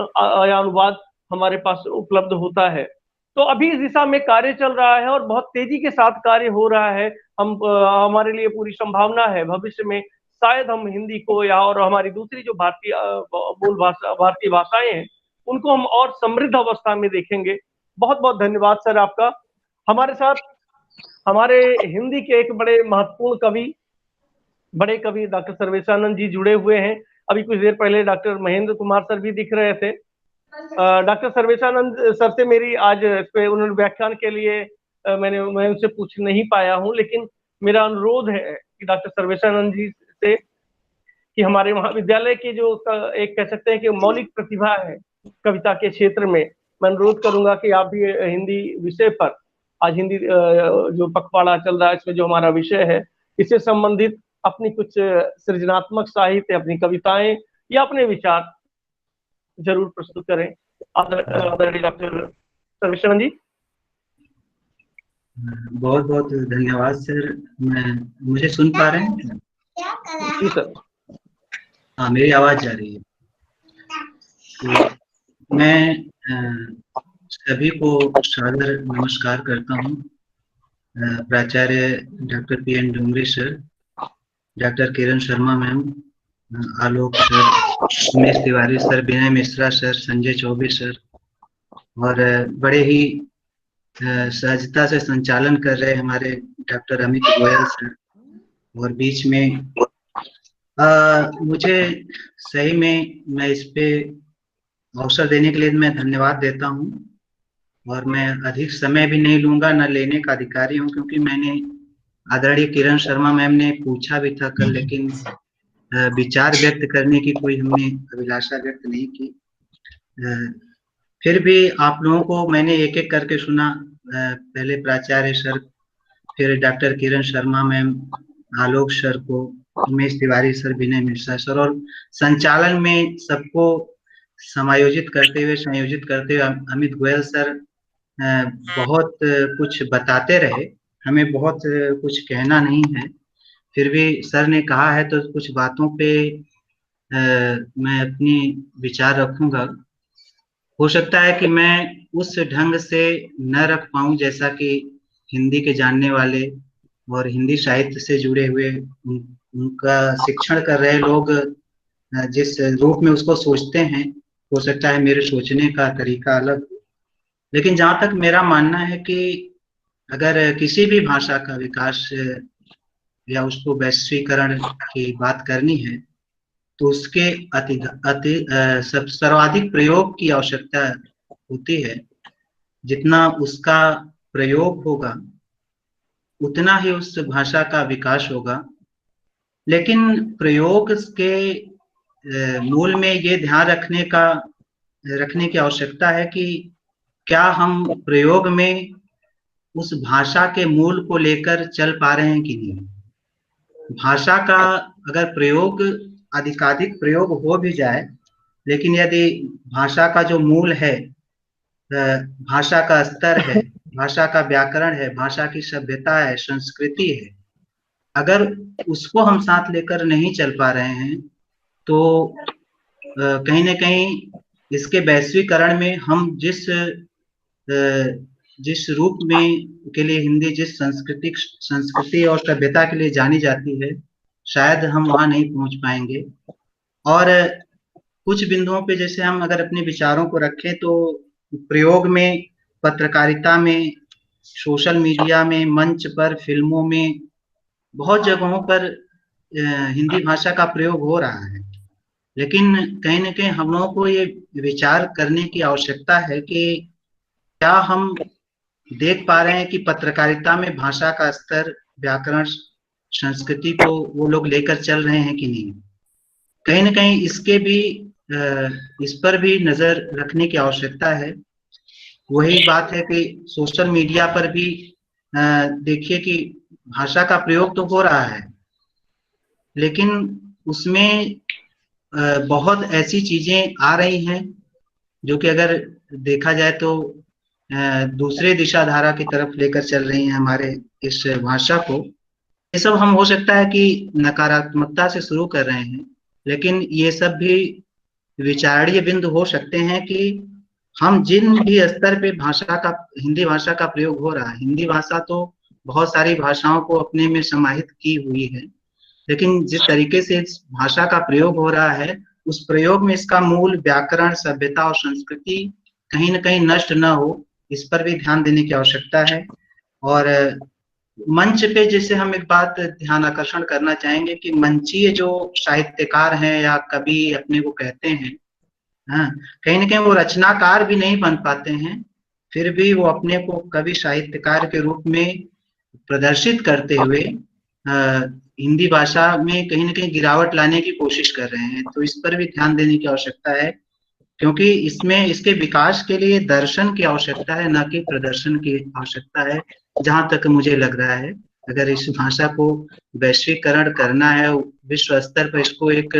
या अनुवाद हमारे पास उपलब्ध होता है। तो अभी इस दिशा में कार्य चल रहा है और बहुत तेजी के साथ कार्य हो रहा है। हमारे लिए पूरी संभावना है भविष्य में शायद हम हिंदी को या और हमारी दूसरी जो भारतीय मूल भाषा, भारतीय भाषाएं हैं, उनको हम और समृद्ध अवस्था में देखेंगे। बहुत बहुत धन्यवाद सर आपका। हमारे साथ हमारे हिंदी के एक बड़े महत्वपूर्ण कवि, बड़े कवि डॉक्टर सर्वेशानंद जी जुड़े हुए हैं। अभी कुछ देर पहले डॉक्टर महेंद्र कुमार सर भी दिख रहे थे। डॉक्टर सर्वेशानंद सर से मेरी आज पे उन्होंने व्याख्यान के लिए मैं उनसे पूछ नहीं पाया हूं, लेकिन मेरा अनुरोध है कि डॉक्टर सर्वेशानंद जी से कि हमारे महाविद्यालय की जो एक कह सकते हैं कि मौलिक प्रतिभा है कविता के क्षेत्र में, मैं अनुरोध करूंगा कि आप भी हिंदी विषय पर आज हिंदी जो पखवाड़ा चल रहा है इसमें जो हमारा विषय है, इससे संबंधित अपनी कुछ सृजनात्मक साहित्य, अपनी कविताएं या अपने विचार जरूर प्रस्तुत करें। आदरणीय डॉक्टर सर्वेश्वर जी। बहुत बहुत धन्यवाद सर। मुझे सुन पा रहे हैं? जी सर। हाँ, मेरी आवाज जा रही है। तो मैं सभी को सादर नमस्कार करता हूँ। प्राचार्य doctor P N. Dumre sir, doctor Kiran Sharma ma'am, Alok sir, Umesh Tiwari sir, Vinay Mishra sir, Sanjay Chaubey sir, और बड़े ही सहजता से संचालन कर रहे हमारे डॉक्टर अमित गोयल सर। और बीच में मुझे सही में मैं इस पे अवसर देने के लिए मैं धन्यवाद देता हूँ। और मैं अधिक समय भी नहीं लूंगा, न लेने का अधिकारी हूँ, क्योंकि मैंने आदरणीय किरण शर्मा मैम ने पूछा भी था कल, लेकिन विचार व्यक्त करने की कोई हमने अभिलाषा व्यक्त नहीं की। फिर भी आप लोगों को मैंने एक एक करके सुना। पहले प्राचार्य सर, फिर doctor Kiran Sharma ma'am, Alok sir को, उमेश तिवारी सर, विनय मिश्रा सर, और संचालन में सबको समायोजित करते हुए, संयोजित करते हुए अमित गोयल सर बहुत कुछ बताते रहे। हमें बहुत कुछ कहना नहीं है, फिर भी सर ने कहा है तो कुछ बातों पे मैं अपनी विचार रखूंगा। हो सकता है कि मैं उस ढंग से न रख पाऊं जैसा कि हिंदी के जानने वाले और हिंदी साहित्य से जुड़े हुए उनका शिक्षण कर रहे लोग जिस रूप में उसको सोचते हैं, हो सकता है मेरे सोचने का तरीका अलग हो। लेकिन जहाँ तक मेरा मानना है कि अगर किसी भी भाषा का विकास या उसको वैश्वीकरण की बात करनी है तो उसके सर्वाधिक प्रयोग की आवश्यकता होती है। जितना उसका प्रयोग होगा उतना ही उस भाषा का विकास होगा। लेकिन प्रयोग के मूल में ये ध्यान रखने की आवश्यकता है कि क्या हम प्रयोग में उस भाषा के मूल को लेकर चल पा रहे हैं कि नहीं। भाषा का अगर प्रयोग अधिकाधिक प्रयोग हो भी जाए, लेकिन यदि भाषा का जो मूल है, भाषा का स्तर है, भाषा का व्याकरण है, भाषा की सभ्यता है, संस्कृति है, अगर उसको हम साथ लेकर नहीं चल पा रहे हैं तो कहीं ना कहीं इसके वैश्वीकरण में हम जिस रूप में के लिए हिंदी जिस संस्कृति और सभ्यता के लिए जानी जाती है, शायद हम वहां नहीं पहुंच पाएंगे। और कुछ बिंदुओं पे जैसे हम अगर अपने विचारों को रखें तो प्रयोग में, पत्रकारिता में, सोशल मीडिया में, मंच पर, फिल्मों में, बहुत जगहों पर हिंदी भाषा का प्रयोग हो रहा है। लेकिन कहीं ना कहीं हम लोगों को ये विचार करने की आवश्यकता है कि क्या हम देख पा रहे हैं कि पत्रकारिता में भाषा का स्तर, व्याकरण, संस्कृति को वो लोग लेकर चल रहे हैं कि नहीं। कहीं ना कहीं इस पर भी नजर रखने की आवश्यकता है। वही बात है कि सोशल मीडिया पर भी देखिए कि भाषा का प्रयोग तो हो रहा है, लेकिन उसमें बहुत ऐसी चीजें आ रही हैं जो कि अगर देखा जाए तो दूसरे दिशा धारा की तरफ लेकर चल रही हैं हमारे इस भाषा को। ये सब हम हो सकता है कि नकारात्मकता से शुरू कर रहे हैं, लेकिन ये सब भी विचारणीय बिंदु हो सकते हैं कि हम जिन भी स्तर पे हिंदी भाषा का प्रयोग हो रहा है, हिंदी भाषा तो बहुत सारी भाषाओं को अपने में समाहित की हुई है, लेकिन जिस तरीके से इस भाषा का प्रयोग हो रहा है उस प्रयोग में इसका मूल व्याकरण, सभ्यता और संस्कृति कहीं ना कहीं नष्ट न हो, इस पर भी ध्यान देने की आवश्यकता है। और मंच पे जैसे हम एक बात ध्यान आकर्षण करना चाहेंगे कि मंचीय जो साहित्यकार हैं या कवि अपने को कहते हैं, हाँ, कहीं ना कहीं वो रचनाकार भी नहीं बन पाते हैं, फिर भी वो अपने को कवि साहित्यकार के रूप में प्रदर्शित करते हुए हिंदी भाषा में कहीं ना कहीं गिरावट लाने की कोशिश कर रहे हैं। तो इस पर भी ध्यान देने की आवश्यकता है क्योंकि इसमें इसके विकास के लिए दर्शन की आवश्यकता है, न कि प्रदर्शन की आवश्यकता है, जहां तक मुझे लग रहा है। अगर इस भाषा को वैश्वीकरण करना है, विश्व स्तर पर इसको एक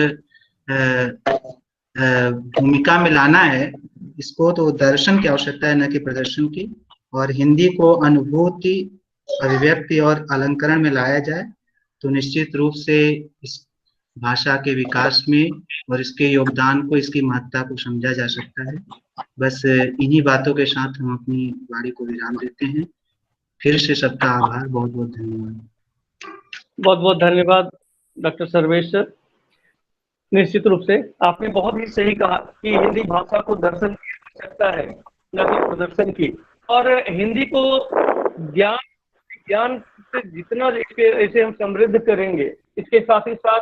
भूमिका में लाना है, इसको तो दर्शन की आवश्यकता है, न कि प्रदर्शन की। और हिंदी को अनुभूति, अभिव्यक्ति और अलंकरण में लाया जाए तो निश्चित रूप से इस भाषा के विकास में और इसके योगदान को, इसकी महत्ता को समझा जा सकता है। बस इन्हीं बातों के साथ हम अपनी वाणी को विराम देते हैं। फिर से सबका आभार, बहुत बहुत धन्यवाद। बहुत बहुत धन्यवाद डॉक्टर सर्वेश सर। निश्चित रूप से आपने बहुत ही सही कहा कि हिंदी भाषा को दर्शन की आवश्यकता है, न कि प्रदर्शन की। और हिंदी को ज्ञान से जितना इसे हम समृद्ध करेंगे, इसके साथ ही साथ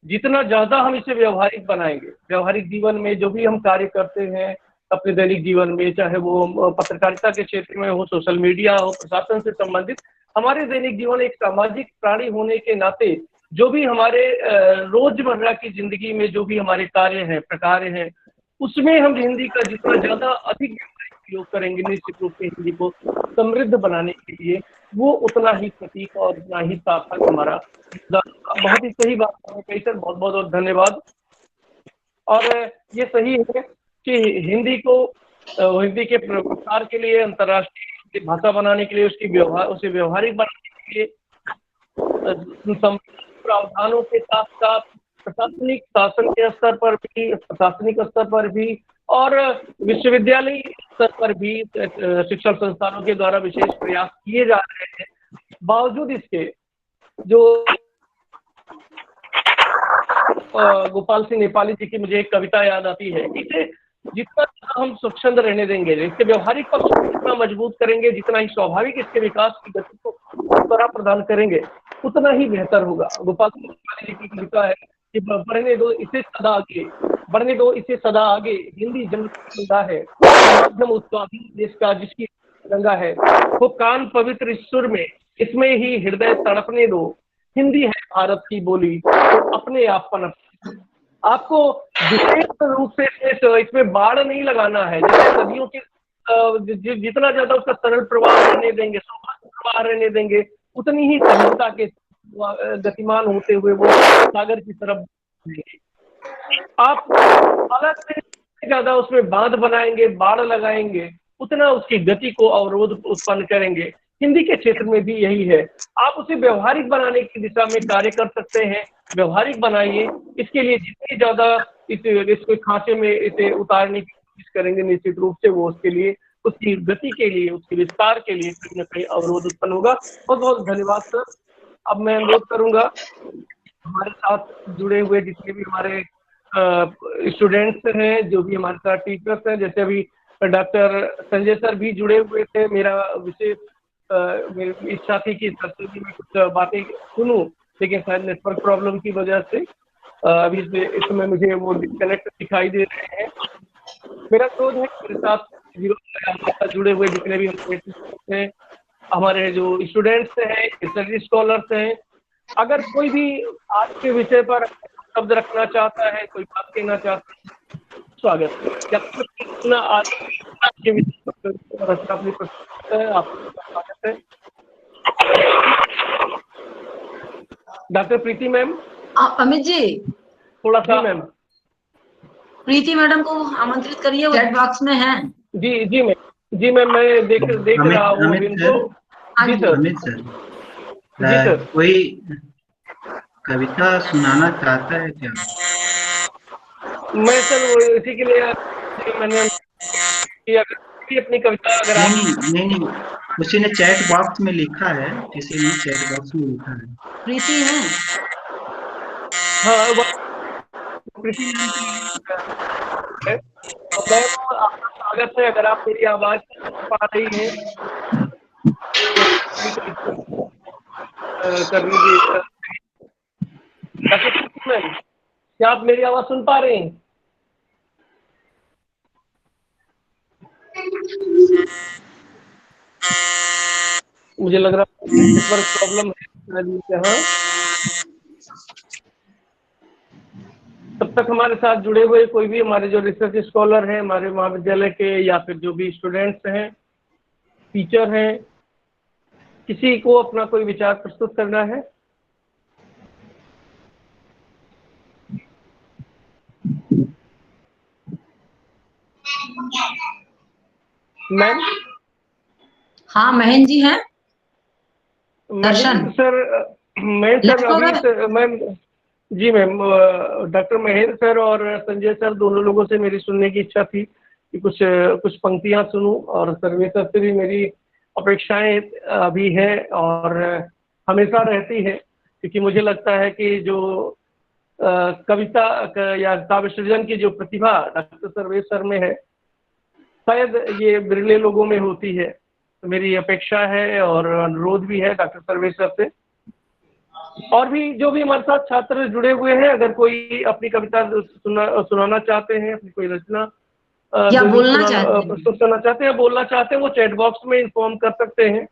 जितना ज्यादा हम इसे व्यवहारिक बनाएंगे, व्यवहारिक जीवन में जो भी हम कार्य करते हैं अपने दैनिक जीवन में, चाहे वो पत्रकारिता के क्षेत्र में हो, सोशल मीडिया हो, प्रशासन से संबंधित, हमारे दैनिक जीवन एक सामाजिक प्राणी होने के नाते जो भी हमारे रोजमर्रा की जिंदगी में जो भी हमारे कार्य हैं, प्रकार हैं, उसमें हम हिंदी का जितना ज्यादा अधिक उपयोग करेंगे, निश्चित रूप से हिंदी को समृद्ध बनाने के लिए, वो उतना ही सटीक और उतना ही सार्थक हमारा। बहुत ही सही बात है सर, बहुत बहुत धन्यवाद। और ये सही है कि हिंदी के प्रसार के लिए, अंतर्राष्ट्रीय भाषा बनाने के लिए, उसे व्यवहारिक बनाने के लिए प्रावधानों के साथ साथ प्रशासनिक शासन के स्तर पर भी, प्रशासनिक स्तर पर भी और विश्वविद्यालय स्तर पर भी शिक्षण संस्थानों के द्वारा विशेष प्रयास किए जा रहे हैं। बावजूद इसके जो गोपाल सिंह नेपाली जी की मुझे एक कविता याद आती है, इसे जितना हम स्वच्छंद रहने देंगे, इसके व्यवहारिक पक्ष को जितना मजबूत करेंगे, जितना ही स्वाभाविक इसके विकास की गति को त्वरा प्रदान करेंगे, उतना ही बेहतर होगा। गोपाल सिंह नेपाली जी की कविता है कि बढ़ने दो इसे सदा आगे, बढ़ने दो इसे सदा आगे, हिंदी जंगा है माध्यम उत्पादन देश का जिसकी गंगा है, वो कान पवित्र इस सुर में, इसमें ही हृदय तड़पने दो, हिंदी है भारत की बोली तो अपने आप पनप। आपको विशेष रूप से इसमें बाढ़ नहीं लगाना है, जैसे नदियों के जितना ज्यादा उसका सरल प्रवाह रहने देंगे, स्वाभाविक प्रवाह रहने देंगे, उतनी ही सहजता के गतिमान होते हुए वो सागर की तरफ देंगे। आप अलग से ज्यादा उसमें बांध बनाएंगे, बाढ़ लगाएंगे, उतना उसकी गति को अवरोध उत्पन्न करेंगे। हिंदी के क्षेत्र में भी यही है, आप उसे व्यवहारिक बनाने की दिशा में कार्य कर सकते हैं, व्यवहारिक बनाइए। इसके लिए जितनी ज्यादा इसको खांचे में इसे उतारने की कोशिश करेंगे, निश्चित रूप से वो उसके लिए, उसकी गति के लिए, उसके विस्तार के लिए कहीं ना कहीं अवरोध उत्पन्न होगा। बहुत बहुत धन्यवाद सर। अब मैं अनुरोध करूंगा हमारे साथ जुड़े हुए जितने भी हमारे स्टूडेंट्स हैं, जो भी हमारे साथ टीचर्स हैं, जैसे अभी डॉक्टर संजय सर भी जुड़े हुए थे, मेरा विशेष मेरी इच्छा थी कि सर जी मैं कुछ बातें सुनूं, लेकिन शायद नेटवर्क प्रॉब्लम की वजह से अभी इस समय मुझे वो डिस्कनेक्ट दिखाई दे रहे हैं। मेरा क्रोध है मेरे साथ जुड़े हुए जितने भी हैं, हमारे जो स्टूडेंट्स हैं, रिसर्च स्कॉलर्स हैं, अगर कोई भी आज के विषय पर शब्द रखना चाहता है, कोई बात कहना चाहता है, स्वागत है। आज के विषय पर अपनी आपका स्वागत है। डॉक्टर प्रीति मैम। अमित जी थोड़ा सा मैम, प्रीति मैडम को आमंत्रित करिए, चैट बॉक्स में है। जी मैम मैं देख रहा हूँ इनको। जी सर। अमित सर, कोई कविता सुनाना चाहता है क्या? मैं सर इसी के लिए मैंने अपनी कविता अगर नहीं, उसी ने चैट बॉक्स में लिखा है, किसी ने चैट बॉक्स में लिखा है, प्रीति है। हाँ, प्रीति है। आपका स्वागत है, अगर आप मेरी आवाज पा रही हैं कर लीजिए। क्या आप मेरी आवाज सुन पा रहे हैं? मुझे लग रहा है नेटवर्क प्रॉब्लम है। हाँ, तब तक हमारे साथ जुड़े हुए कोई भी हमारे जो रिसर्च स्कॉलर हैं हमारे महाविद्यालय के, या फिर जो भी स्टूडेंट्स हैं, टीचर हैं, किसी को अपना कोई विचार प्रस्तुत करना है? मैम? हाँ महेंद्र जी हैं। महेंद्र सर, महेंद्र सर अभी मैम, जी मैम, डॉक्टर महेंद्र सर और संजय सर दोनों लोगों से मेरी सुनने की इच्छा थी कि कुछ पंक्तियां सुनूं, और सर्वे सर से भी मेरी अपेक्षाएं अभी है और हमेशा रहती है, क्योंकि मुझे लगता है कि जो कविता या काव्य सृजन की जो प्रतिभा डॉक्टर सर्वे सर में है, शायद ये बिरले लोगों में होती है। तो मेरी अपेक्षा है और अनुरोध भी है डॉक्टर सर्वे सर से, और भी जो भी हमारे साथ छात्र जुड़े हुए हैं, अगर कोई अपनी कविता सुनाना चाहते हैं, अपनी कोई रचना या बोलना चाहते हैं, प्रस्तुत करना चाहते हैं, बोलना चाहते हैं, वो चैट बॉक्स में इन्फॉर्म कर सकते हैं।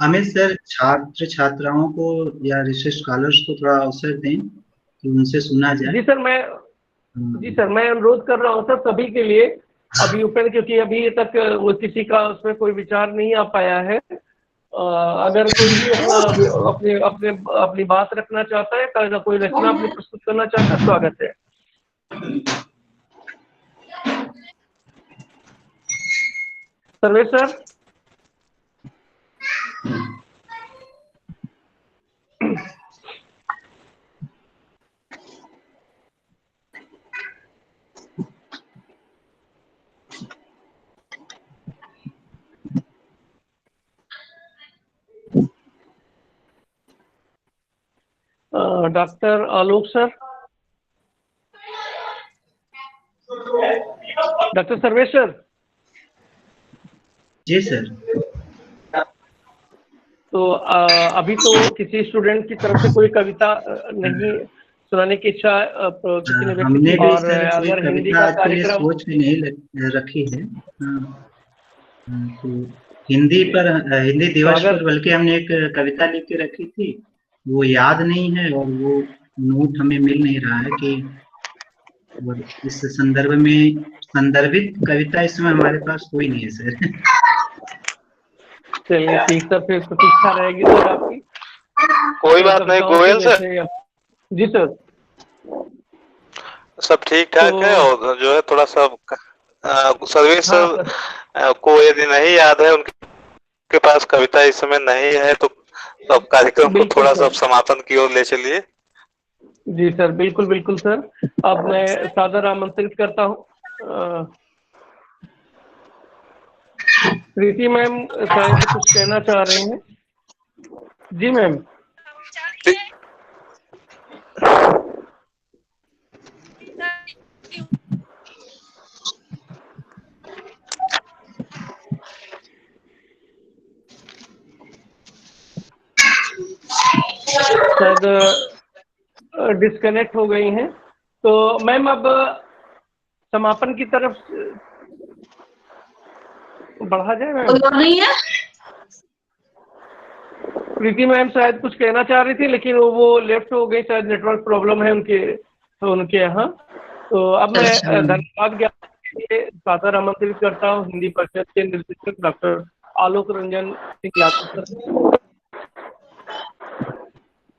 अमित सर, छात्र छात्राओं को या रिसर्च स्कॉलर्स को थोड़ा अवसर दें कि उनसे सुना जाए। जी सर, मैं अनुरोध कर रहा हूँ सर सभी के लिए अभी ओपन, क्योंकि अभी तक वो किसी का उसमें कोई विचार नहीं आ पाया है। अगर कोई भी अपनी बात रखना चाहता है, कोई रचना अपनी प्रस्तुत करना चाहता है, स्वागत है। सर्वे सर? डॉक्टर आलोक सर? डॉक्टर सर्वे सर? जी सर। तो अभी तो किसी स्टूडेंट की तरफ से कोई कविता नहीं सुनाने की इच्छा किसी ने व्यक्त की, और अगर हिंदी का कार्यक्रम सोच भी नहीं रखी है। तो हिंदी दिवस पर बल्कि हमने एक कविता लिख के रखी थी, वो याद नहीं है और वो नोट हमें मिल नहीं रहा है कि इस संदर्भ में संदर्भित कविता इस समय हमारे पास कोई नहीं है सर। चलिए ठीक सर, फिर प्रतीक्षा रहेगी सर आपकी। कोई बात नहीं गोयल सर। जी सर, सब ठीक ठाक है, और जो है थोड़ा सा सर्वे सर को यदि नहीं याद है, उनके पास कविता इस समय नहीं है, तो अब कार्यक्रम को थोड़ा सा समापन की ओर ले चलिए। जी सर, बिल्कुल बिल्कुल सर। अब मैं सादर आमंत्रित करता हूँ प्रीति मैम, शायद कुछ कहना चाह रही हैं। जी मैम। शायद डिस्कनेक्ट हो गई हैं। तो मैम अब समापन की तरफ बढ़ा जाए मैम? कोई और नहीं है? प्रीति मैम शायद कुछ कहना चाह रही थी, लेकिन वो लेफ्ट हो गई, शायद नेटवर्क प्रॉब्लम है उनके यहाँ। तो अब मैं धन्यवाद ज्ञापन के लिए सादर आमंत्रित करता हूँ हिंदी परिषद के निर्देशक डॉक्टर आलोक रंजन सिंह यादव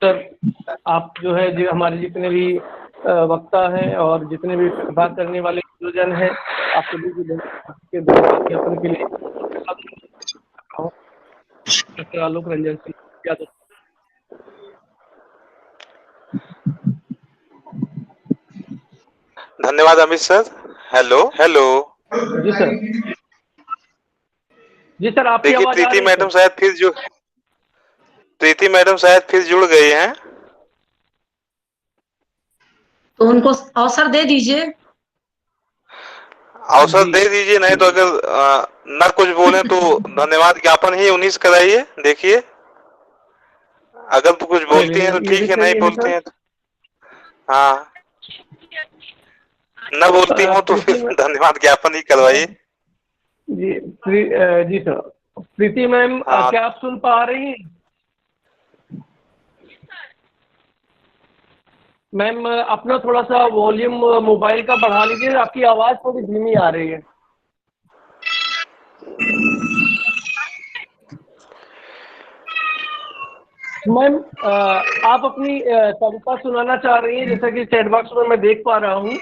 सर। आप जो है हमारे जितने भी वक्ता हैं और जितने भी बात करने वाले आयोजन हैं, आप सभी के धन्यवाद ज्ञापन के लिए डॉक्टर आलोक रंजन सिंह यादव। धन्यवाद अमित सर। Hello hello. जी सर। जी सर, आपकी देखिए आवाज आ रही है? प्रीति मैडम शायद फिर जुड़ गई हैं। तो उनको अवसर दे दीजिए। अवसर दे दीजिए, नहीं तो अगर न कुछ बोले तो धन्यवाद ज्ञापन ही उन्हीं से कराइए। देखिए अगर तो कुछ बोलती हैं तो ठीक है, नहीं बोलती हैं तो हाँ, न बोलती हो तो फिर धन्यवाद ज्ञापन ही करवाइए। जी सर। प्रीति मैम, क्या आप सुन पा रही हैं? मैम अपना थोड़ा सा वॉल्यूम मोबाइल का बढ़ा लीजिए, आपकी आवाज थोड़ी धीमी आ रही है। मैम आप अपनी कविता सुनाना चाह रही हैं, जैसा कि चैट बॉक्स में मैं देख पा रहा हूँ।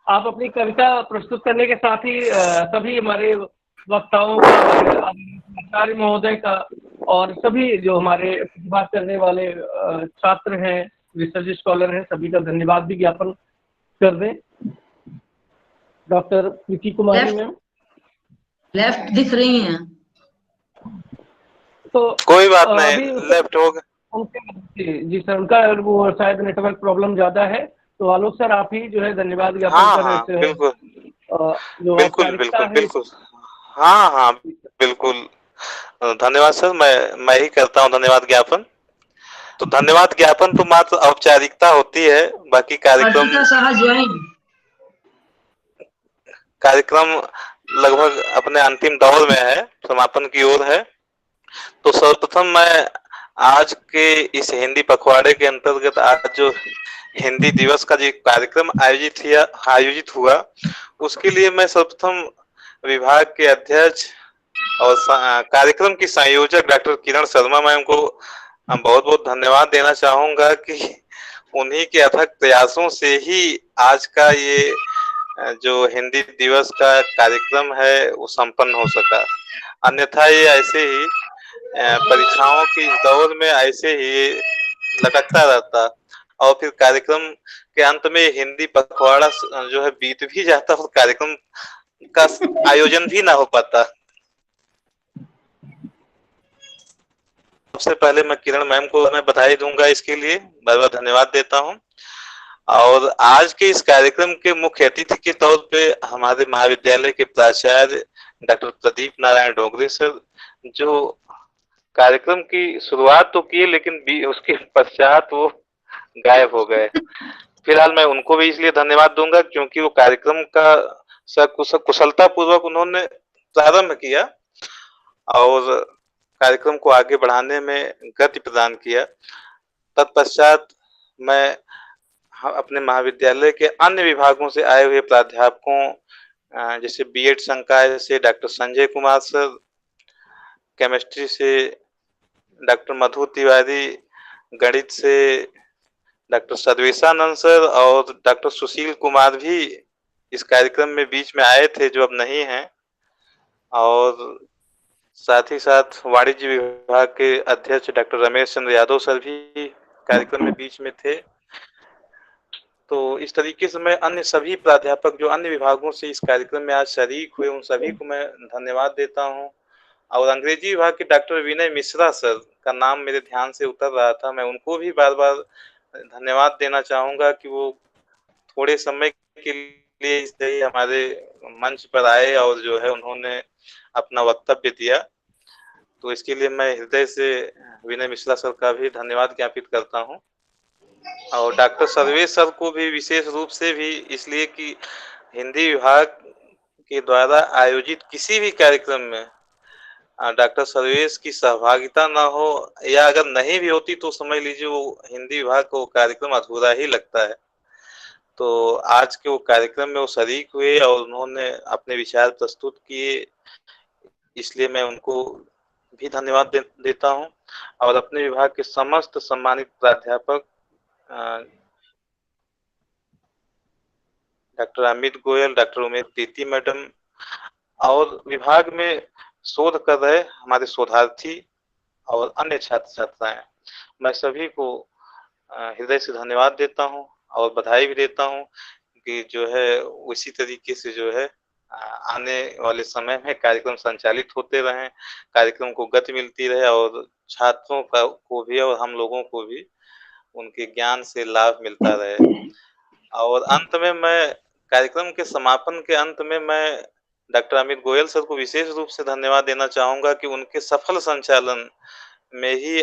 आप अपनी कविता प्रस्तुत करने के साथ ही सभी हमारे वक्ताओं का, आचार्य महोदय का और सभी जो हमारे बात करने वाले छात्र हैं, रिसर्च स्कॉलर हैं, सभी का धन्यवाद भी ज्ञापन कर दें। डॉक्टर प्रीति कुमारी मैम लेफ्ट दिख रही हैं तो कोई बात नहीं, लेफ्ट हो गए जी सर, उनका वो शायद नेटवर्क प्रॉब्लम ज्यादा है, तो आलोक सर आप ही जो है धन्यवाद ज्ञापन हाँ, कर बिल्कुल जो बिल्कुल बिल्कुल बिल्कुल हाँ बिल्कुल धन्यवाद सर, मैं ही करता हूँ धन्यवाद ज्ञापन। तो धन्यवाद ज्ञापन तो मात्र औपचारिकता होती है, बाकी कार्यक्रम लगभग अपने अंतिम दौर में है, समापन की ओर है। तो सर्वप्रथम मैं आज के इस हिंदी पखवाड़े के अंतर्गत आज जो हिंदी दिवस का जो कार्यक्रम आयोजित हुआ, उसके लिए मैं सर्वप्रथम विभाग के अध्यक्ष और कार्यक्रम की संयोजक डॉक्टर किरण शर्मा मैम को बहुत बहुत धन्यवाद देना चाहूंगा कि उन्हीं के अथक प्रयासों से ही आज का ये जो हिंदी दिवस का कार्यक्रम है वो संपन्न हो सका। अन्यथा ये ऐसे ही परीक्षाओं के इस दौर में ऐसे ही लटकता रहता और फिर कार्यक्रम के अंत में हिंदी पखवाड़ा जो है बीत भी जाता और कार्यक्रम का आयोजन भी ना हो पाता। सबसे पहले मैं किरण मैम को मैं बधाई दूंगा, इसके लिए बार बार धन्यवाद देता हूं। और आज के इस कार्यक्रम के मुख्य अतिथि के तौर पे हमारे महाविद्यालय के प्राचार्य डॉक्टर प्रदीप नारायण डोगरे सर, जो कार्यक्रम की शुरुआत तो की लेकिन उसके पश्चात वो गायब हो गए। फिलहाल मैं उनको भी इसलिए धन्यवाद दूंगा क्योंकि वो कार्यक्रम का कुशलता पूर्वक उन्होंने प्रारंभ किया और कार्यक्रम को आगे बढ़ाने में गति प्रदान किया। तत्पश्चात मैं अपने महाविद्यालय के अन्य विभागों से आए हुए प्राध्यापकों जैसे बीएड संकाय से doctor Sanjay Kumar sir, chemistry से डॉक्टर मधु तिवारी, गणित से डॉक्टर सर्वेशानंद सर और डॉक्टर सुशील कुमार भी इस कार्यक्रम में बीच में आए थे जो अब नहीं हैं, और साथ ही साथ वाणिज्य विभाग के अध्यक्ष डॉक्टर रमेश चंद्र यादव सर भी कार्यक्रम में बीच में थे। तो इस तरीके से मैं अन्य सभी प्राध्यापक जो अन्य विभागों से इस कार्यक्रम में आज शरीक हुए, उन सभी को मैं धन्यवाद देता हूं। और अंग्रेजी विभाग के डॉक्टर विनय मिश्रा सर का नाम मेरे ध्यान से उतर रहा था, मैं उनको भी बार बार धन्यवाद देना चाहूंगा कि वो थोड़े समय के लिए हमारे मंच पर आए और जो है उन्होंने अपना वक्तव्य दिया। तो इसके लिए मैं हृदय से विनय मिश्रा सर का भी धन्यवाद ज्ञापित करता हूं। और डॉक्टर सर्वेश सर को भी विशेष रूप से भी इसलिए कि हिंदी विभाग के द्वारा आयोजित किसी भी कार्यक्रम में डॉक्टर सर्वेश की सहभागिता ना हो या अगर नहीं भी होती तो समझ लीजिए वो हिंदी विभाग को कार्यक्रम अधूरा ही लगता है। तो आज के वो कार्यक्रम में वो शरीक हुए और उन्होंने अपने विचार प्रस्तुत किए, इसलिए मैं उनको भी धन्यवाद देता हूं। और अपने विभाग के समस्त सम्मानित प्राध्यापक doctor Amit Goyal, doctor Umesh Titi madam और विभाग में शोध कर रहे हमारे शोधार्थी और अन्य छात्र छात्राएं, मैं सभी को हृदय से धन्यवाद देता हूं और बधाई भी देता हूं कि जो है उसी तरीके से जो है आने वाले समय में कार्यक्रम संचालित होते रहें, कार्यक्रम को गति मिलती रहे और छात्रों को भी और हम लोगों को भी उनके ज्ञान से लाभ मिलता रहे। और अंत में मैं कार्यक्रम के समापन के अंत में मैं डॉक्टर अमित गोयल सर को विशेष रूप से धन्यवाद देना चाहूंगा कि उनके सफल संचालन में ही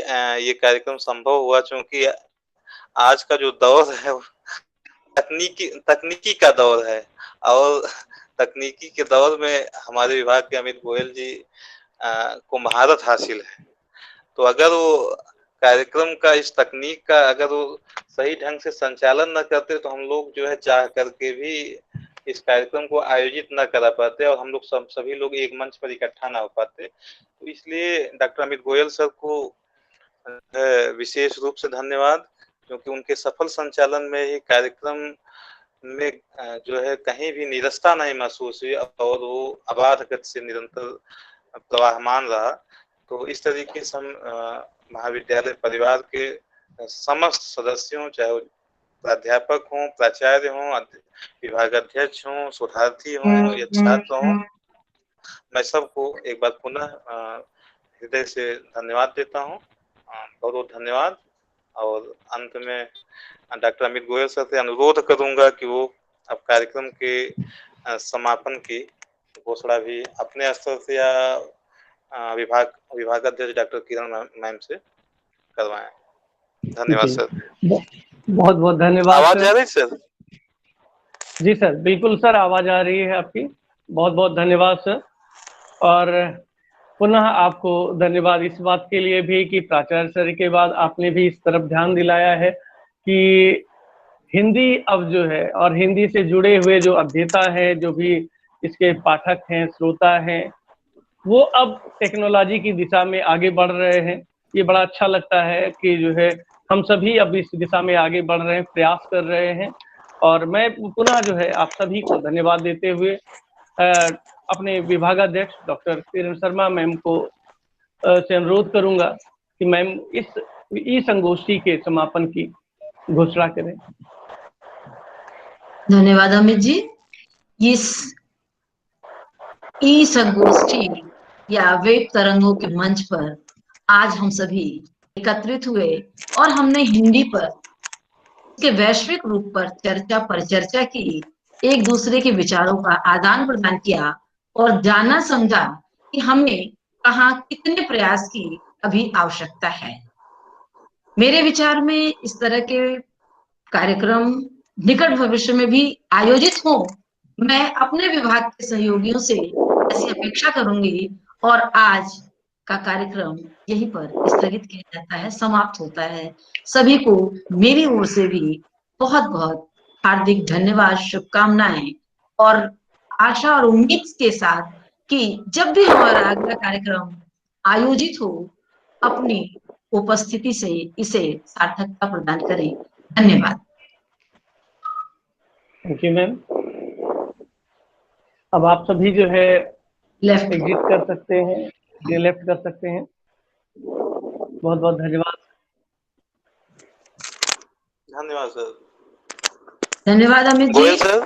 ये कार्यक्रम संभव हुआ, क्योंकि आज का जो दौर है तकनीकी का दौर है और तकनीकी के दौर में हमारे विभाग के अमित गोयल जी को महारत हासिल है। तो अगर वो कार्यक्रम का, इस तकनीक का अगर वो सही ढंग से संचालन न करते तो हम लोग जो है चाह करके भी इस कार्यक्रम को आयोजित न करा पाते और हम लोग सभी लोग एक मंच पर इकट्ठा ना हो पाते। तो इसलिए डॉक्टर अमित गोयल सर को विशेष रूप से धन्यवाद, क्योंकि उनके सफल संचालन में ही कार्यक्रम में जो है कहीं भी निरस्ता नहीं महसूस हुई और वो अबाध गति से निरंतर प्रवाहमान रहा। तो इस तरीके से हम महाविद्यालय परिवार के समस्त सदस्यों, चाहे वो प्राध्यापक हों, प्राचार्य हों, विभागाध्यक्ष हों, शोधार्थी हों या छात्र हों, मैं सबको एक बार पुनः हृदय से धन्यवाद देता हूँ। बहुत बहुत धन्यवाद। और अंत में डॉक्टर अमित गोयल सर से अनुरोध करूंगा कि वो अब कार्यक्रम के समापन की घोषणा भी अपने स्तर से या विभागाध्यक्ष डॉक्टर किरण मैम से करवाएं। धन्यवाद सर। बहुत बहुत धन्यवाद। आवाज आ रही सर? जी सर, बिल्कुल सर, आवाज आ रही है आपकी। बहुत बहुत धन्यवाद सर। और पुनः आपको धन्यवाद इस बात के लिए भी कि प्राचार्य सर के बाद आपने भी इस तरफ ध्यान दिलाया है कि हिंदी अब जो है, और हिंदी से जुड़े हुए जो अध्येता है, जो भी इसके पाठक हैं, श्रोता हैं, वो अब टेक्नोलॉजी की दिशा में आगे बढ़ रहे हैं। ये बड़ा अच्छा लगता है कि जो है हम सभी अब इस दिशा में आगे बढ़ रहे हैं, प्रयास कर रहे हैं। और मैं पुनः जो है आप सभी को धन्यवाद देते हुए अपने विभागाध्यक्ष डॉक्टर किरण शर्मा मैम को से अनुरोध करूंगा कि मैम इस संगोष्ठी के समापन की घोषणा करें। धन्यवाद अमित जी। इस ई संगोष्ठी या वेब तरंगों के मंच पर आज हम सभी एकत्रित हुए और हमने हिंदी पर के वैश्विक रूप पर परिचर्चा की, एक दूसरे के विचारों का आदान प्रदान किया और जाना समझा कि हमें कहाँ कितने प्रयास की अभी आवश्यकता है। मेरे विचार में इस तरह के कार्यक्रम निकट भविष्य में भी आयोजित हो, मैं अपने विभाग के सहयोगियों से ऐसी अपेक्षा करूंगी। और आज का कार्यक्रम यहीं पर स्थगित किया जाता है, समाप्त होता है। सभी को मेरी ओर से भी बहुत बहुत हार्दिक धन्यवाद, शुभकामनाएं और आशा और उम्मीद के साथ कि जब भी हमारा अगला कार्यक्रम आयोजित हो, अपनी उपस्थिति से इसे सार्थकता प्रदान करें। धन्यवाद। Thank you ma'am. अब आप सभी जो है लेफ्ट एग्जिट कर सकते हैं, लेफ्ट कर सकते हैं। बहुत बहुत धन्यवाद। धन्यवाद सर। धन्यवाद अमित जी। गोयल सर।